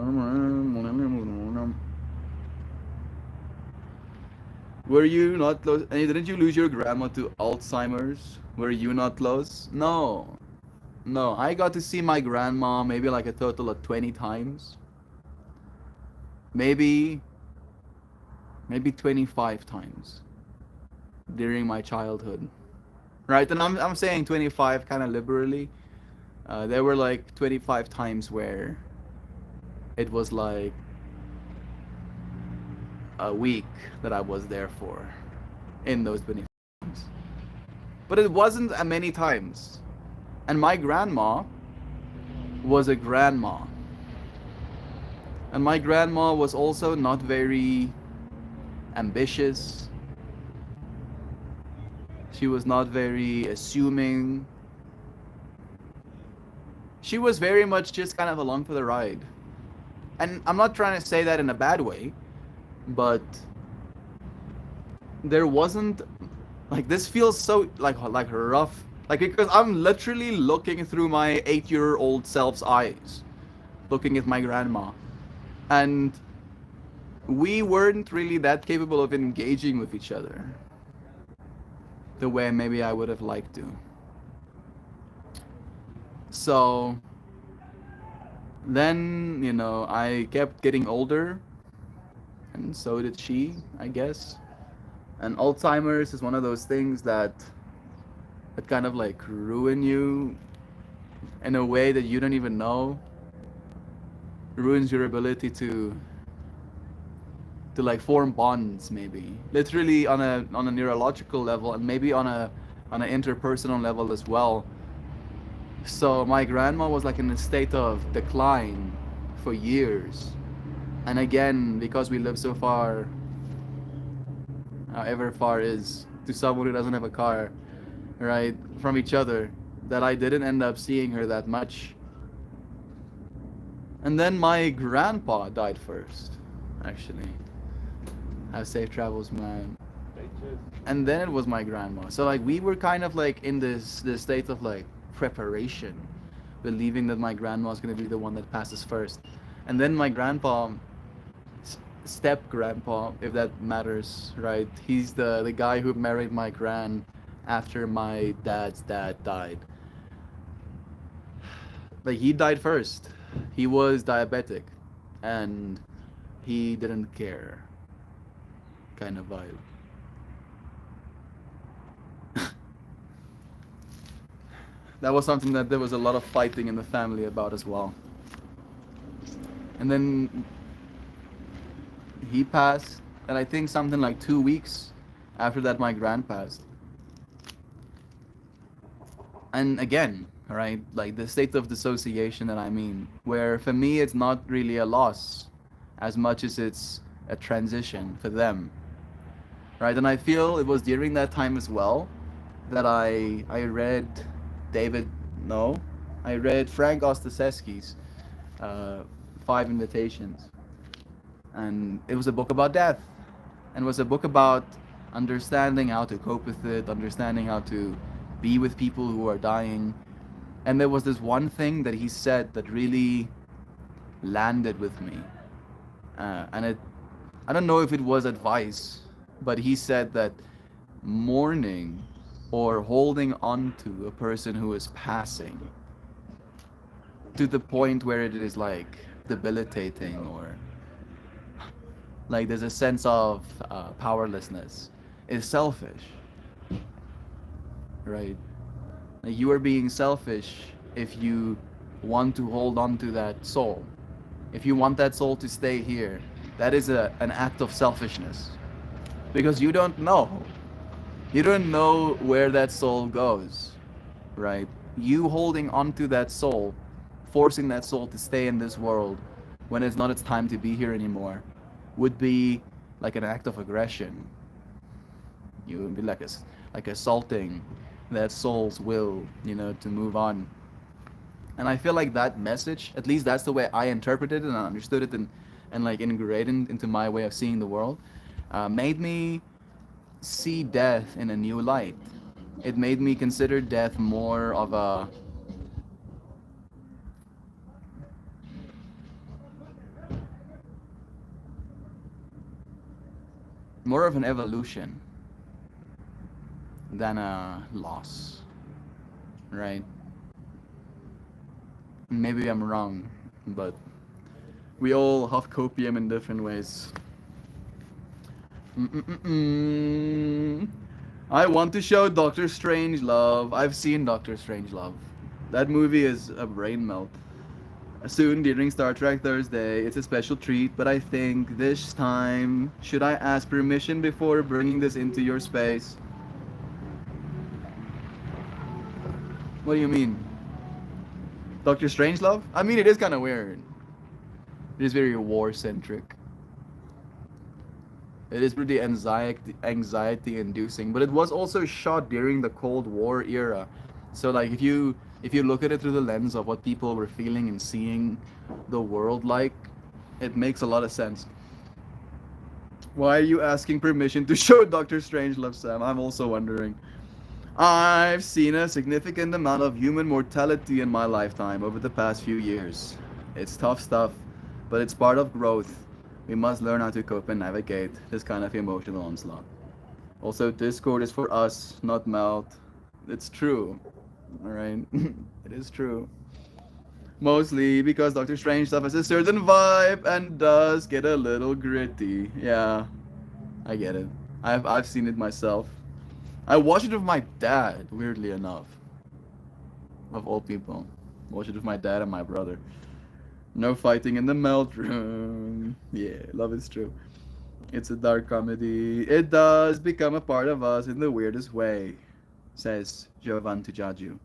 Were you not close? Didn't you lose your grandma to Alzheimer's? Were you not close? No. No, I got to see my grandma maybe like a total of 20 times. Maybe 25 times during my childhood. Right? And I'm saying 25 kind of liberally. There were like 25 times where it was like a week that I was there for in those 25 times. But it wasn't many times. And my grandma was a grandma. And my grandma was also not very ambitious. She was not very assuming. She was very much just kind of along for the ride. And I'm not trying to say that in a bad way, but there wasn't like, this feels so like rough, like, because I'm literally looking through my 8-year-old self's eyes, looking at my grandma, and we weren't really that capable of engaging with each other the way maybe I would have liked to. So then, you know, I kept getting older, and so did she, I guess. And Alzheimer's is one of those things that kind of like ruin you in a way that you don't even know. Ruins your ability to like form bonds, maybe literally on a neurological level, and maybe on an interpersonal level as well. So my grandma was like in a state of decline for years, and again, because we live so far, however far is to someone who doesn't have a car, right, from each other, that I didn't end up seeing her that much. And then my grandpa died first, actually. Have safe travels, man. And then it was my grandma. So like we were kind of like in this state of like preparation, believing that my grandma was going to be the one that passes first. And then my grandpa, step grandpa, if that matters, right? He's the guy who married my gran after my dad's dad died. Like, he died first. He was diabetic, and he didn't care, kind of vibe. That was something that there was a lot of fighting in the family about as well. And then he passed, and I think something like 2 weeks after that my gran passed. And again, right, like the state of dissociation that I mean, where for me it's not really a loss as much as it's a transition for them, right? And I feel it was during that time as well that I read I read Frank Ostaseski's 5 Invitations, and it was a book about death, and it was a book about understanding how to cope with it, understanding how to be with people who are dying. And there was this one thing that he said that really landed with me, and I don't know if it was advice, but he said that mourning or holding on to a person who is passing to the point where it is like debilitating or like there's a sense of powerlessness, is selfish, right? Like you are being selfish if you want to hold on to that soul. If you want that soul to stay here, that is an act of selfishness. Because you don't know. You don't know where that soul goes, right? You holding on to that soul, forcing that soul to stay in this world when it's not its time to be here anymore, would be like an act of aggression. You would be like assaulting that soul's will, to move on. And I feel like that message, at least that's the way I interpreted it and I understood it and like integrated into my way of seeing the world, made me see death in a new light. It made me consider death more of an evolution than a loss, right? Maybe I'm wrong, but we all have copium in different ways. I want to show Doctor Strangelove. I've seen Doctor Strangelove. That movie is a brain melt. Soon during Star Trek Thursday, it's a special treat, but I think this time, should I ask permission before bringing this into your space? What do you mean? Doctor Strangelove? I mean, it is kind of weird. It is very war-centric. It is pretty anxiety-inducing, but it was also shot during the Cold War era. So, like, if you look at it through the lens of what people were feeling and seeing the world like, it makes a lot of sense. Why are you asking permission to show Doctor Strangelove, Sam? I'm also wondering. I've seen a significant amount of human mortality in my lifetime over the past few years. It's tough stuff, but it's part of growth. We must learn how to cope and navigate this kind of emotional onslaught. Also, Discord is for us, not Melt. It's true. Alright? It is true. Mostly because Doctor Strangelove has a certain vibe and does get a little gritty. Yeah, I get it. I've seen it myself. I watched it with my dad, weirdly enough. Of all people. Watched it with my dad and my brother. No fighting in the Melt room. Yeah, love is true. It's a dark comedy. It does become a part of us in the weirdest way, says Jovan Tujaju.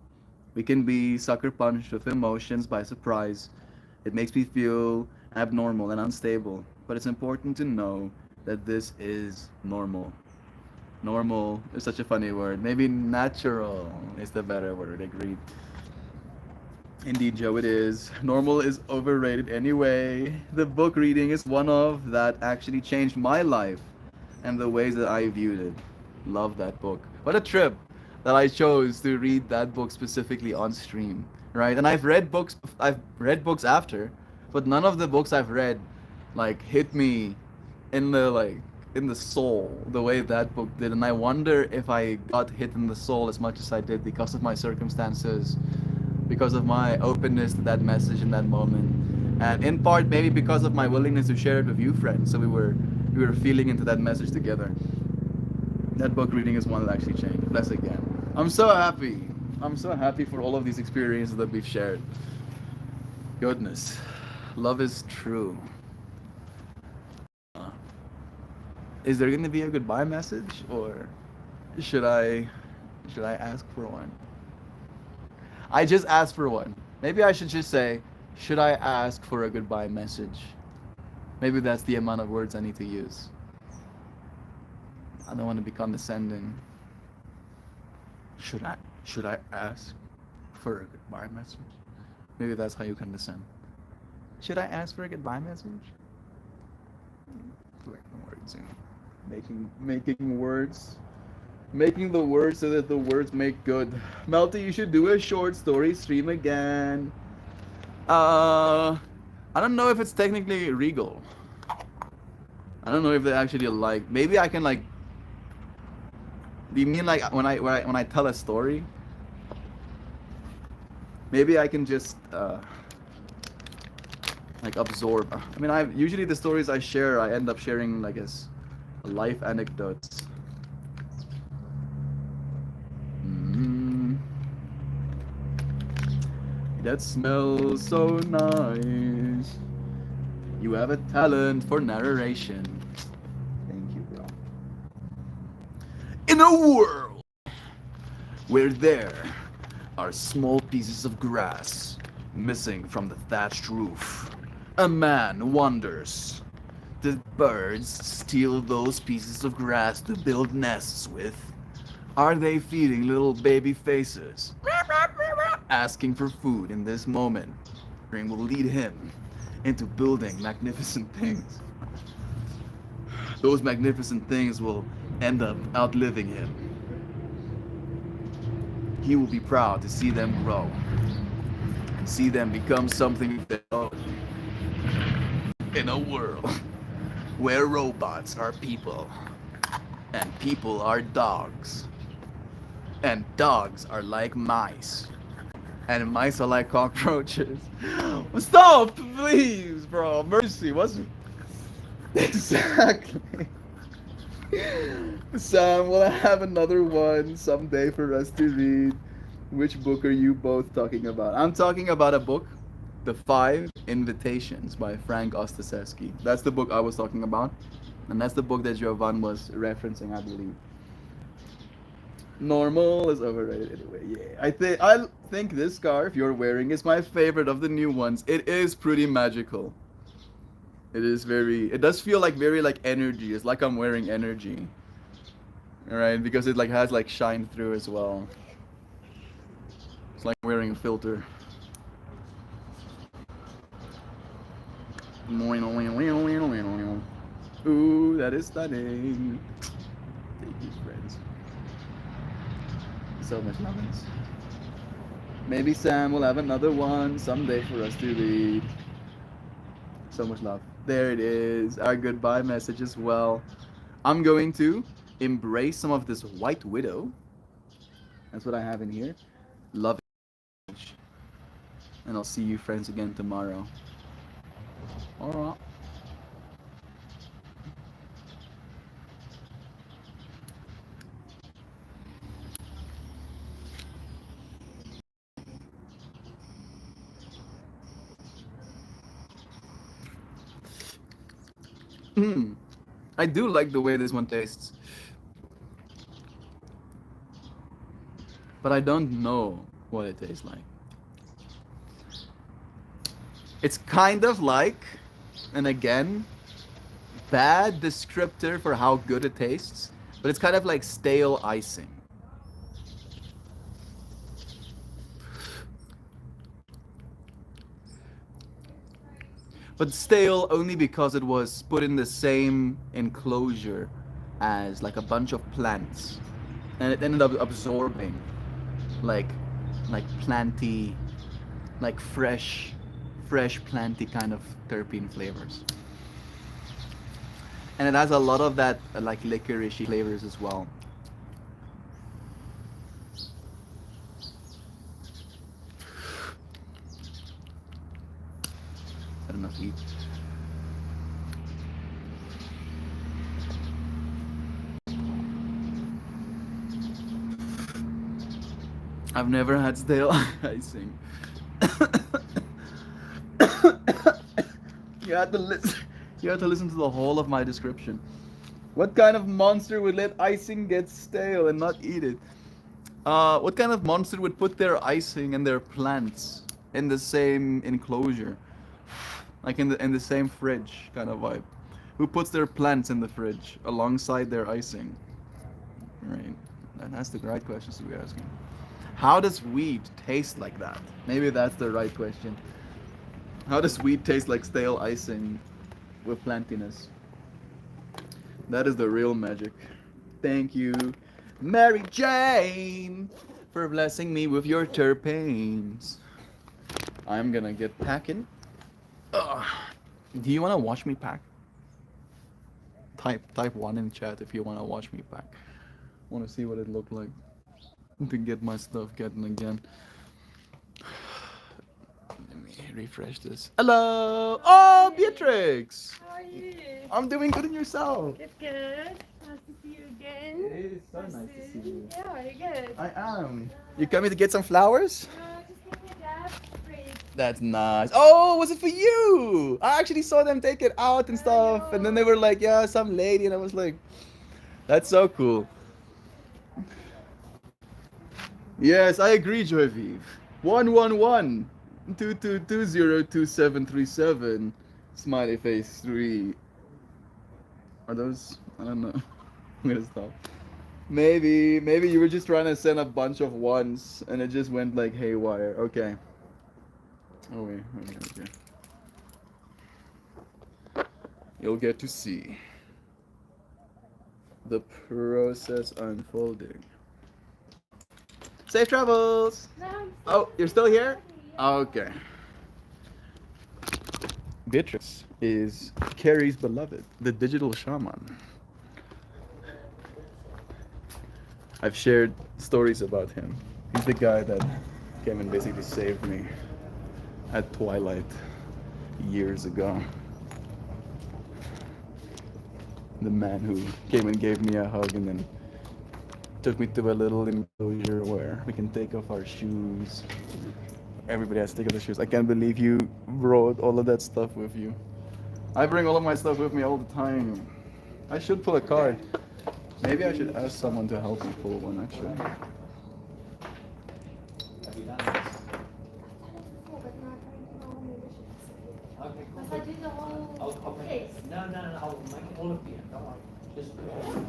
We can be sucker punched with emotions by surprise. It makes me feel abnormal and unstable, but it's important to know that this is normal. Normal is such a funny word. Maybe natural is the better word, agreed. Indeed, Joe, it is. Normal is overrated anyway. The book reading is one of that actually changed my life and the ways that I viewed it. Love that book. What a trip that I chose to read that book specifically on stream, right? And I've read books after, but none of the books I've read like hit me in the soul the way that book did. And I wonder if I got hit in the soul as much as I did because of my circumstances, because of my openness to that message in that moment, and in part maybe because of my willingness to share it with you, friends. So we were feeling into that message together. That book reading is one that actually changed. Bless again. I'm so happy. I'm so happy for all of these experiences that we've shared. Goodness, love is true. Is there gonna be a goodbye message, or should I ask for one? I just asked for one. Maybe I should just say, should I ask for a goodbye message? Maybe that's the amount of words I need to use. I don't want to be condescending. Should I ask for a goodbye message? Maybe that's how you condescend. Should I ask for a goodbye message? Like the words, making words. Making the words so that the words make good. Melty, you should do a short story stream again. I don't know if it's technically regal. I don't know if they actually like. Maybe I can like. Do you mean like when I tell a story? Maybe I can just. like absorb. I mean, I usually the stories I share, I end up sharing like as life anecdotes. Mm. That smells so nice. You have a talent for narration. Thank you, bro. In a world where there are small pieces of grass missing from the thatched roof, a man wonders, did birds steal those pieces of grass to build nests with? Are they feeding little baby faces, asking for food in this moment? Dream will lead him into building magnificent things. Those magnificent things will end up outliving him. He will be proud to see them grow, and see them become something of their own. In a world where robots are people, and people are dogs, and dogs are like mice, and mice are like cockroaches. Stop, please, bro. Mercy. What's exactly? Sam, will I have another one someday for us to read? Which book are you both talking about? I'm talking about a book, The Five Invitations by Frank Ostaseski. That's the book I was talking about, and that's the book that Jovan was referencing, I believe. Normal is overrated anyway. Yeah, I think this scarf you're wearing is my favorite of the new ones. It is pretty magical. It does feel like very like energy. It's like I'm wearing energy. Alright, because it like has like shine through as well. It's like wearing a filter. Ooh, that is stunning. Thank you, friends. So much lovingness. Maybe Sam will have another one someday for us to read. So much love. There it is. Our goodbye message as well. I'm going to embrace some of this White Widow. That's what I have in here. Love it. And I'll see you friends again tomorrow. Alright. I do like the way this one tastes. But I don't know what it tastes like. It's kind of like, and again, bad descriptor for how good it tastes, but it's kind of like stale icing. But stale only because it was put in the same enclosure as like a bunch of plants, and it ended up absorbing like planty, like fresh planty kind of terpene flavors. And it has a lot of that like licoricey flavors as well. I don't know if eat. I've never had stale icing. You had to listen to the whole of my description. What kind of monster would let icing get stale and not eat it? What kind of monster would put their icing and their plants in the same enclosure? Like in the same fridge kind of vibe. Who puts their plants in the fridge alongside their icing? Right. That's the right questions to be asking. How does weed taste like that? Maybe that's the right question. How does weed taste like stale icing with plantiness? That is the real magic. Thank you, Mary Jane, for blessing me with your terpenes. I'm gonna get packing. Ugh. Do you wanna watch me pack? Type 1 in chat if you wanna watch me pack. Wanna see what it looked like to get my stuff getting again. Let me refresh this. Hello. Oh, Beatrix. How are you? I'm doing good in yourself. Good, good. Nice to see you again. It is so nice to see you. Yeah, you're good. I am. You coming to get some flowers? Just give me a dab. Great. That's nice. Oh, was it for you? I actually saw them take it out and stuff, and then they were like, "Yeah, some lady," and I was like, "That's so cool." Yes, I agree, Joyviv. 111-2220-2737. Smiley face 3. Are those? I don't know. I'm gonna stop. Maybe you were just trying to send a bunch of ones and it just went like haywire. Okay. Oh wait, okay. You'll get to see the process unfolding. Safe travels! Oh, you're still here? Okay. Beatrix is Carrie's beloved, the digital shaman. I've shared stories about him. He's the guy that came and basically saved me at Twilight years ago. The man who came and gave me a hug and then took me to a little enclosure where we can take off our shoes. Everybody has to take off their shoes. I can't believe you brought all of that stuff with you. I bring all of my stuff with me all the time. I should pull a card. Maybe I should ask someone to help me pull one actually. Have you done this? Must I do the whole I'll make case? it. No, I'll make it all of you. Don't worry. Just put it on the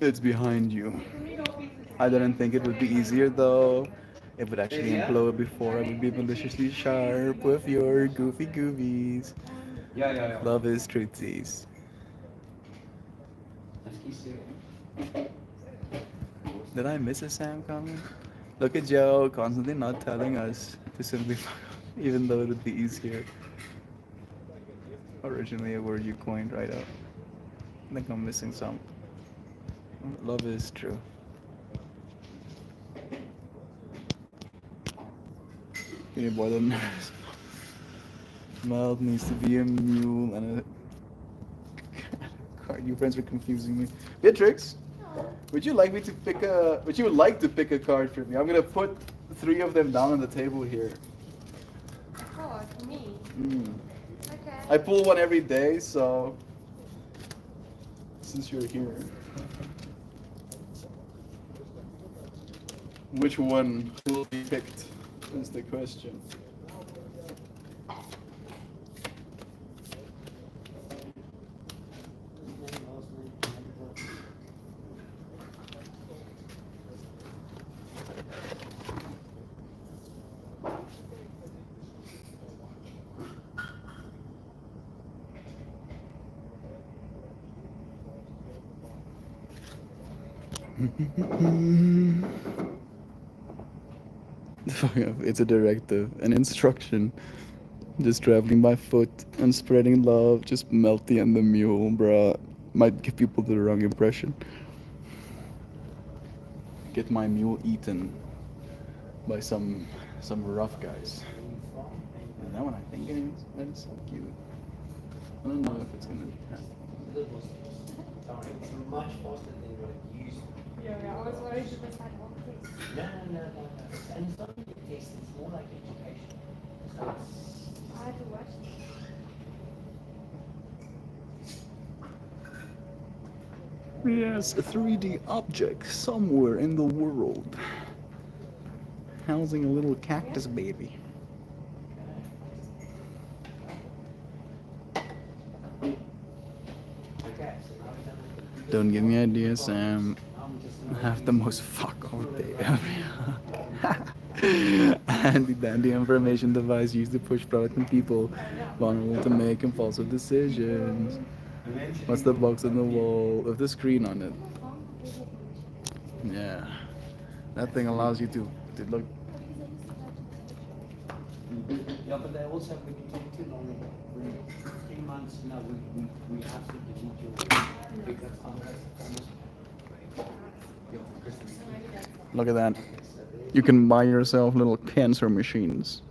It's behind you. I didn't think it would be easier though. It would actually implode before I would be maliciously sharp with your goofy goofies. Yeah. Love is truthsies. Let's keep serious. Did I miss a Sam comment? Look at Joe constantly not telling us to simply fuck off, even though it would be easier. Originally a word you coined right up. I think I'm missing some. Love is true. Okay, boy, the nurse. Mel needs to be a mule and a card. You friends are confusing me. Beatrix, would you like to pick a card for me? I'm gonna put 3 of them down on the table here. Oh, me. Okay. I pull one every day, so since you're here. Which one will be picked is the question. It's a directive, an instruction. Just traveling by foot and spreading love, just melty and the mule, bruh. Might give people the wrong impression. Get my mule eaten by some rough guys. Is that what I think it is? That is so cute. I don't know if it's gonna happen. Sorry, it's much faster than what it used to be. Yeah, I was worried to miss that whole case. No. And it's not really a test, it's more like education. So it's, I had to watch it. Yes, a 3D object somewhere in the world. Housing a little cactus baby. okay, so now we're done with the Don't give me ideas, Sam. I have the most fuck off day ever. handy dandy information device used to push broken people vulnerable to make impulsive decisions. What's the box on the wall with the screen on it? Yeah, that thing allows you to look. Yeah, but they also, when you take too long, when 3 months, no, we have to delete your bigger almost. Look at that. You can buy yourself little cancer machines,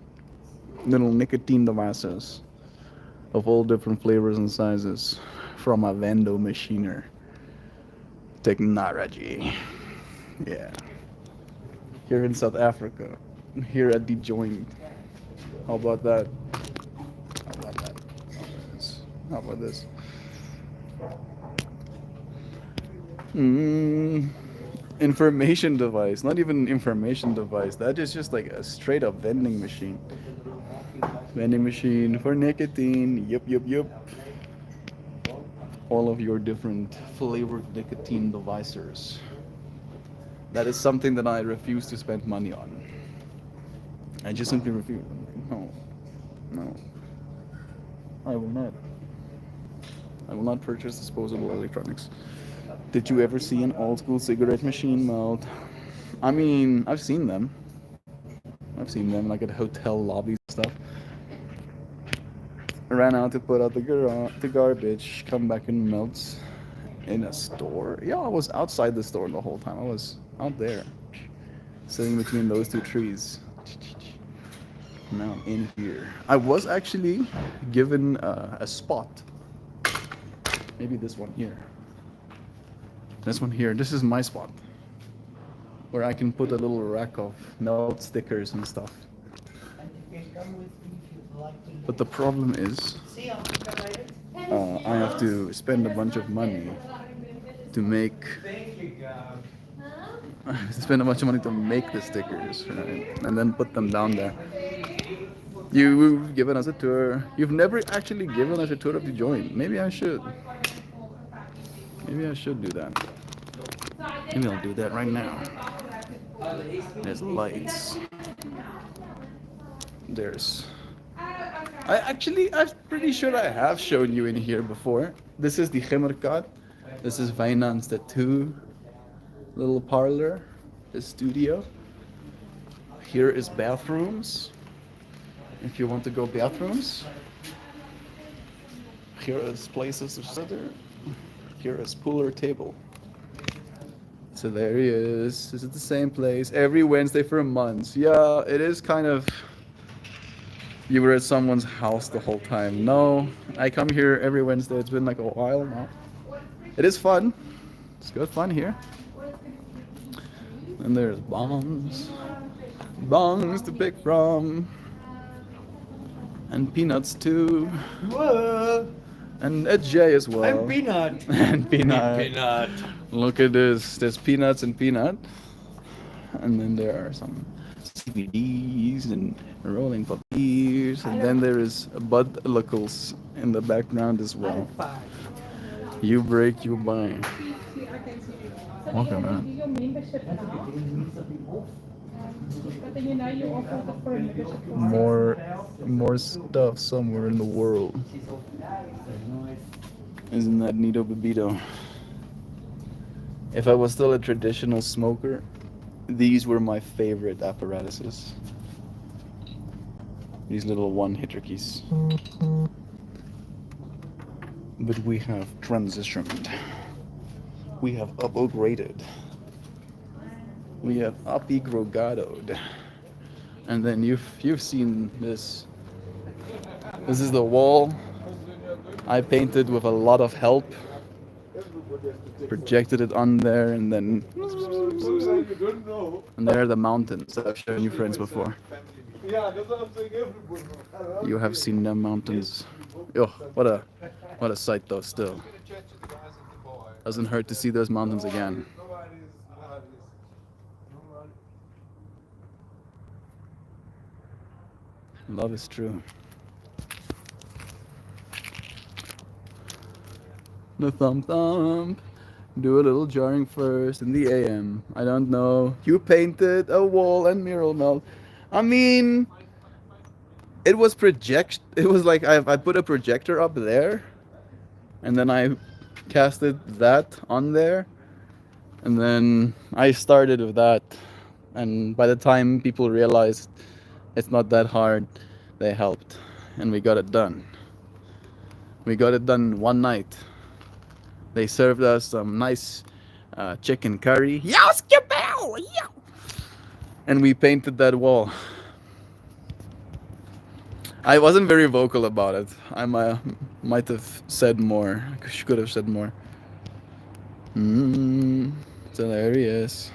little nicotine devices of all different flavors and sizes from a Vendo machiner. Technology. Yeah. Here in South Africa, here at The Joint. How about that? How about that? How about this? Information device. Not even information device. That is just like a straight up vending machine. Vending machine for nicotine. Yup. All of your different flavored nicotine devices. That is something that I refuse to spend money on. I just simply refuse. No. I will not. I will not purchase disposable electronics. Did you ever see an old school cigarette machine melt? I mean, I've seen them. Like at hotel lobbies and stuff. I ran out to put out the garbage, come back and melts in a store. Yeah, I was outside the store the whole time. I was out there, sitting between those two trees. Now I'm in here. I was actually given a spot. Maybe this one here. This one here. This is my spot, where I can put a little rack of melt stickers and stuff. But the problem is, I have to spend a bunch of money to make. I have to spend a bunch of money to make the stickers, right? And then put them down there. You've given us a tour. You've never actually given us a tour of The Joint. Maybe I should. Maybe I should do that. Maybe I'll do that right now. There's lights. There's... I'm pretty sure I have shown you in here before. This is the Gemmerkat. This is Wijnand's tattoo little parlor, the studio. Here is bathrooms. If you want to go bathrooms. Here is places to sit there. Here is cooler table. So there he is. This is the same place every Wednesday for months. Yeah, it is kind of. You were at someone's house the whole time. No, I come here every Wednesday. It's been like a while now. It is fun. It's good fun here. And there's bongs to pick from, and peanuts too. Whoa. And a J as well. I'm Peanut. And peanut. Peanut. Look at this. There's peanuts and peanut. And then there are some CBDs and rolling papers. And then there is Bud Lickles in the background as well. You break, you buy. Welcome, man. Your membership now. But then you know you offer the for a membership. More stuff somewhere in the world. Isn't that neato babito? If I was still a traditional smoker, these were my favorite apparatuses. These little one-hitter keys. But we have transitioned. We have upgraded. We have upgradoed. And then you've seen this. This is the wall I painted with a lot of help. Projected it on there, and then and there are the mountains that I've shown you friends before. You have seen them mountains. Oh, what a sight though. Still doesn't hurt to see those mountains again. Love is true. The thump. Do a little jarring first in the AM. I don't know. You painted a wall and mural melt. I mean, it was like I put a projector up there, and then I casted that on there, and then I started with that, and by the time people realized it's not that hard, they helped, and we got it done. We got it done one night. They served us some nice chicken curry. And we painted that wall. I wasn't very vocal about it. I might have said more. I could have said more. It's hilarious.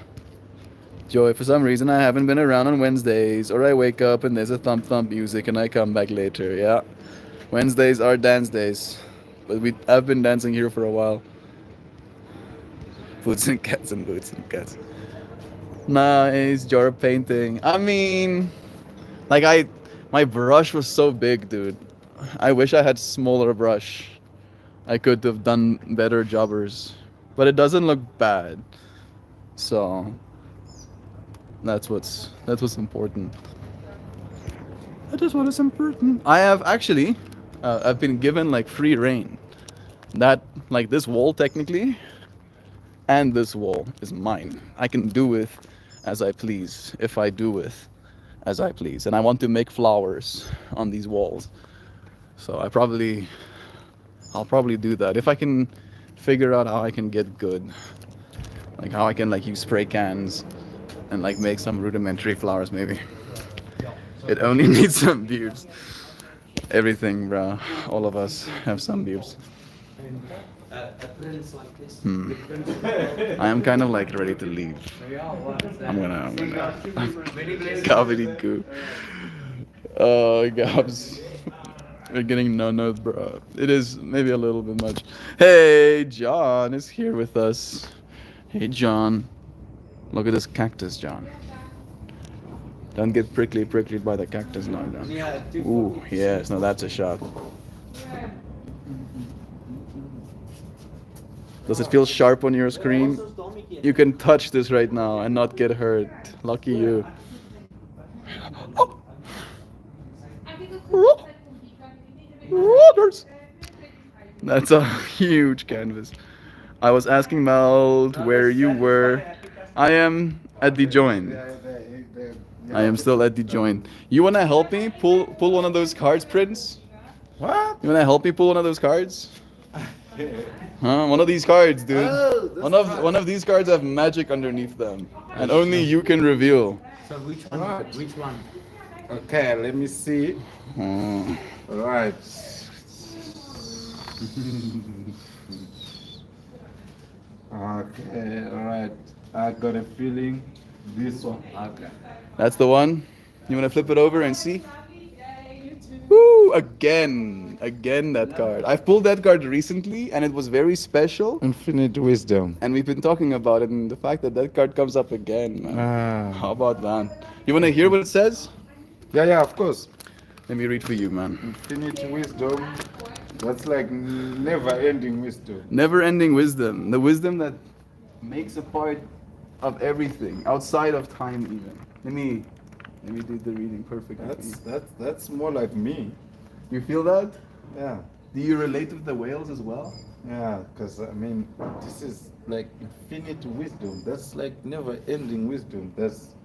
Joy, for some reason I haven't been around on Wednesdays, or I wake up and there's a thump thump music and I come back later. Yeah, Wednesdays are dance days, but I've been dancing here for a while. Boots and cats and boots and cats. Nice jar of painting. I mean, like my brush was so big, dude. I wish I had smaller brush. I could have done better jobbers, but it doesn't look bad. So that's what's important. That is what is important. I have actually, I've been given like free reign. That like this wall technically, and this wall is mine. I can do with as I please, if I do with as I please. And I want to make flowers on these walls. So I'll probably do that. If I can figure out how I can get good. Like how I can like use spray cans and like make some rudimentary flowers maybe. It only needs some bulbs. Everything, bro. All of us have some bulbs. A prince like this. I am kind of like ready to leave. I'm gonna Gabby goo. Oh, Gabs. We're getting no, bro. It is maybe a little bit much. Hey, John is here with us. Hey, John. Look at this cactus, John. Don't get prickly by the cactus now, John. Yeah, Ooh, yes. No, that's a shot. Does it feel sharp on your screen? You can touch this right now and not get hurt. Lucky you. Waters. That's a huge canvas. I was asking Mel where you were. I am at the join. I am still at the join. You wanna help me pull one of those cards, Prince? What? You wanna help me pull one of those cards? Huh? One of these cards, dude. One of these cards have magic underneath them, and only you can reveal. So which one? What? Which one? Okay, let me see. Oh. Right. Okay, alright. I got a feeling this one. Okay. That's the one. You wanna flip it over and see? Woo! Again that card. I've pulled that card recently, and it was very special. Infinite wisdom. And we've been talking about it, and the fact that card comes up again, man. How about that? You wanna hear what it says? Yeah, of course. Let me read for you, man. Infinite wisdom. That's like never-ending wisdom. Never-ending wisdom. The wisdom that makes a part of everything, outside of time even. Let me do the reading perfectly. That's more like me. You feel that? Yeah. Do you relate with the whales as well? Yeah, because I mean, this is like infinite wisdom. That's like never-ending wisdom. That's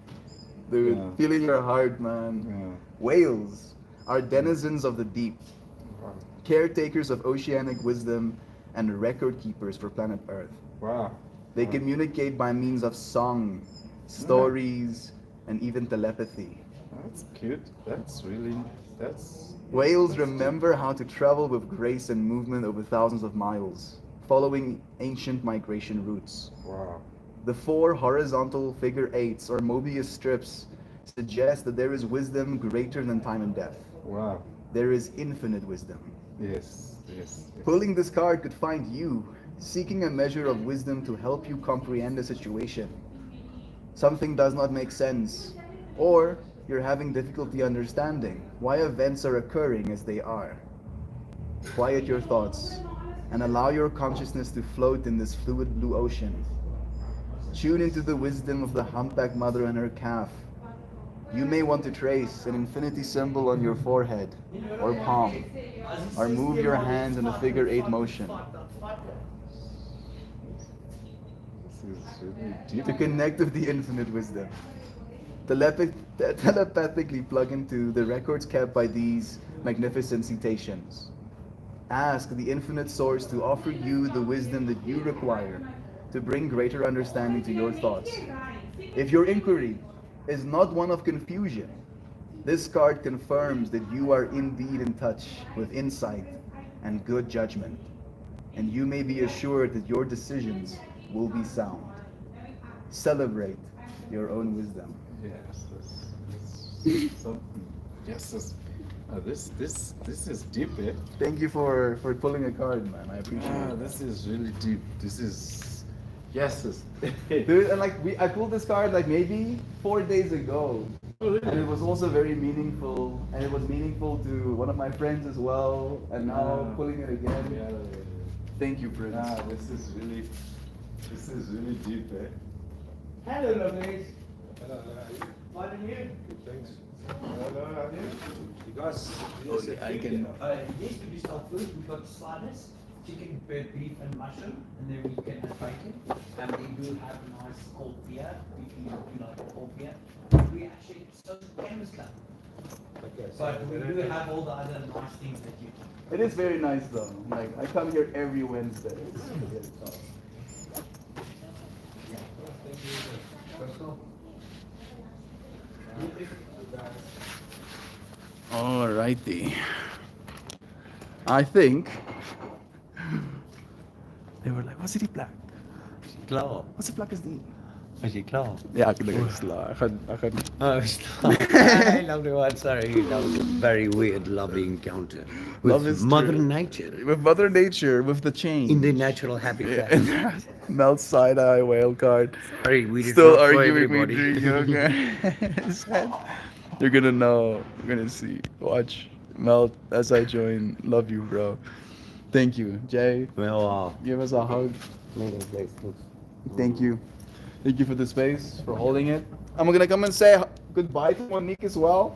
Dude, Yeah. feeling your heart, man. yeah. Whales are denizens of the deep, caretakers of oceanic wisdom, and record keepers for planet Earth. Wow. They communicate by means of song, stories, and even telepathy. That's cute. That's Whales remember how to travel with grace and movement over thousands of miles, following ancient migration routes. wow. The 4 horizontal figure 8s or Mobius strips suggest that there is wisdom greater than time and death. Wow. There is infinite wisdom. Yes. Pulling this card could find you, seeking a measure of wisdom to help you comprehend a situation. Something does not make sense, or you're having difficulty understanding why events are occurring as they are. Quiet your thoughts and allow your consciousness to float in this fluid blue ocean. Tune into the wisdom of the humpback mother and her calf. You may want to trace an infinity symbol on your forehead or palm, or move your hands in a figure 8 motion This is really deep. to connect with the infinite wisdom. Telepathically plug into the records kept by these magnificent cetaceans. Ask the infinite source to offer you the wisdom that you require to bring greater understanding to your thoughts. If your inquiry is not one of confusion, this card confirms that you are indeed in touch with insight and good judgment, and you may be assured that your decisions will be sound. Celebrate your own wisdom. Yes, this something. Yes, this is deep, eh? Thank you for pulling a card, man. I appreciate it. This is really deep. This is yes. Dude, and like I pulled this card like maybe 4 days ago, and it was also very meaningful, and it was meaningful to one of my friends as well, and now pulling it again. Yeah. Thank you, Prince. This is really deep, eh? Hello, lovelies. Fine and you? Thanks. You guys, I can. Yes, we start first. We've got sliders, chicken, bird, beef, and mushroom, and then we can have bacon. And we do have a nice cold beer, if you like a cold beer. We actually, so Canvas Club. But we do have all the other nice things that you can. It is very nice though. Like I come here every Wednesday. Alrighty. I think they were like, "Wat is die plek? Klaar. Wat 'n plek is die?" Is jy klaar? Ja, ek dink dit is klaar. Ek gaan Oh, it's I love the one. Sorry, that was a very weird, lovely encounter with Love is Mother true. Nature with Mother Nature, with the chain. in the natural habitat. Yeah. Melt side eye whale card. Sorry, we did Still not for arguing with everybody. Drew. You're gonna know. You're gonna see. Watch. Melt as I join. Love you, bro. Thank you. Jay, Well, give us a hug. Thank you. Thank you for the space, for holding it. I'm gonna come and say goodbye to Monique as well.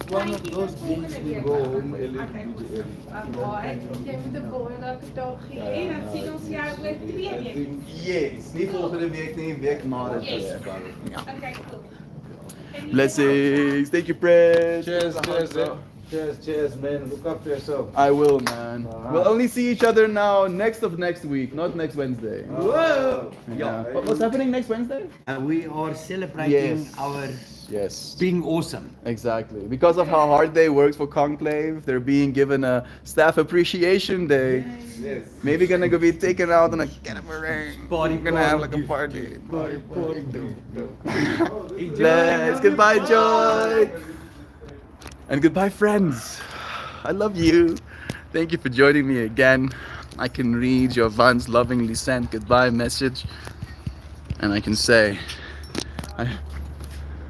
One of those days we go home a little bit early. Jij moet de volgende cadeautje in. Dat ziet ons jaar met I tweeën. think Yes. Niet volgende week, nee, week na de Yes. Ja. Oké, cool. Blessings. Thank you, Prince. cheers, man. Look after yourself. I will, man. We'll only see each other now next week, not next Wednesday. Whoa! Yeah. What's happening next Wednesday? we are celebrating Yes. our Yes. being awesome. Exactly. Because of how hard they worked for Conclave, they're being given a staff appreciation day. Yes. Maybe gonna go be taken out on a catamaran. Party, We're gonna have like a party. Bless. Goodbye, Joy. And goodbye, friends. I love you. Thank you for joining me again. I can read your Van's lovingly sent goodbye message, and I can say,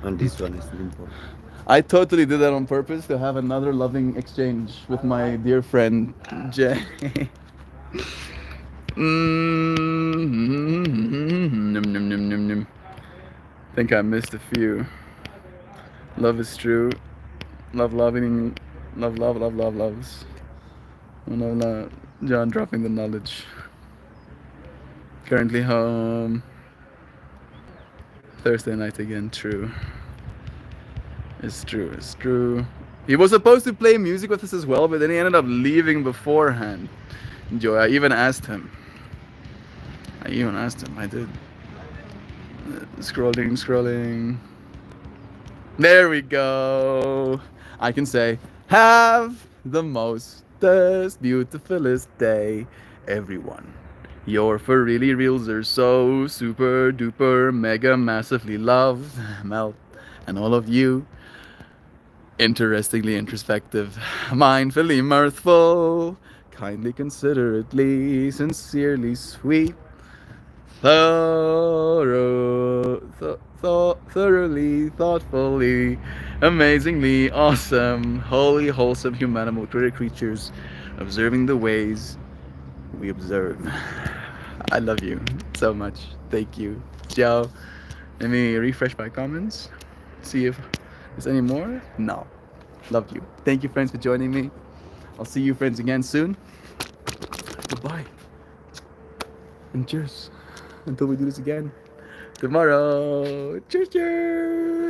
And this one is important. I totally did that on purpose to have another loving exchange with my dear friend Jay. Think I missed a few. Love is true. Love loving. Love loves. No, John dropping the knowledge. Currently home. Thursday night again, true. It's true. He was supposed to play music with us as well, but then he ended up leaving beforehand. Joy, I even asked him. I did. Scrolling. There we go. I can say, have the most beautifulest day, everyone. Your for really reals are so super duper mega massively loved, Melt, and all of you. Interestingly introspective, mindfully mirthful, kindly considerately, sincerely sweet, thoroughly, thoughtfully, amazingly awesome, wholly wholesome humanimal creatures, observing the ways we observe. I love you so much. Thank you. Ciao. Let me refresh my comments. See if there's any more. No. Love you. Thank you, friends, for joining me. I'll see you, friends, again soon. Goodbye. And cheers. Until we do this again tomorrow. Cheers, cheers.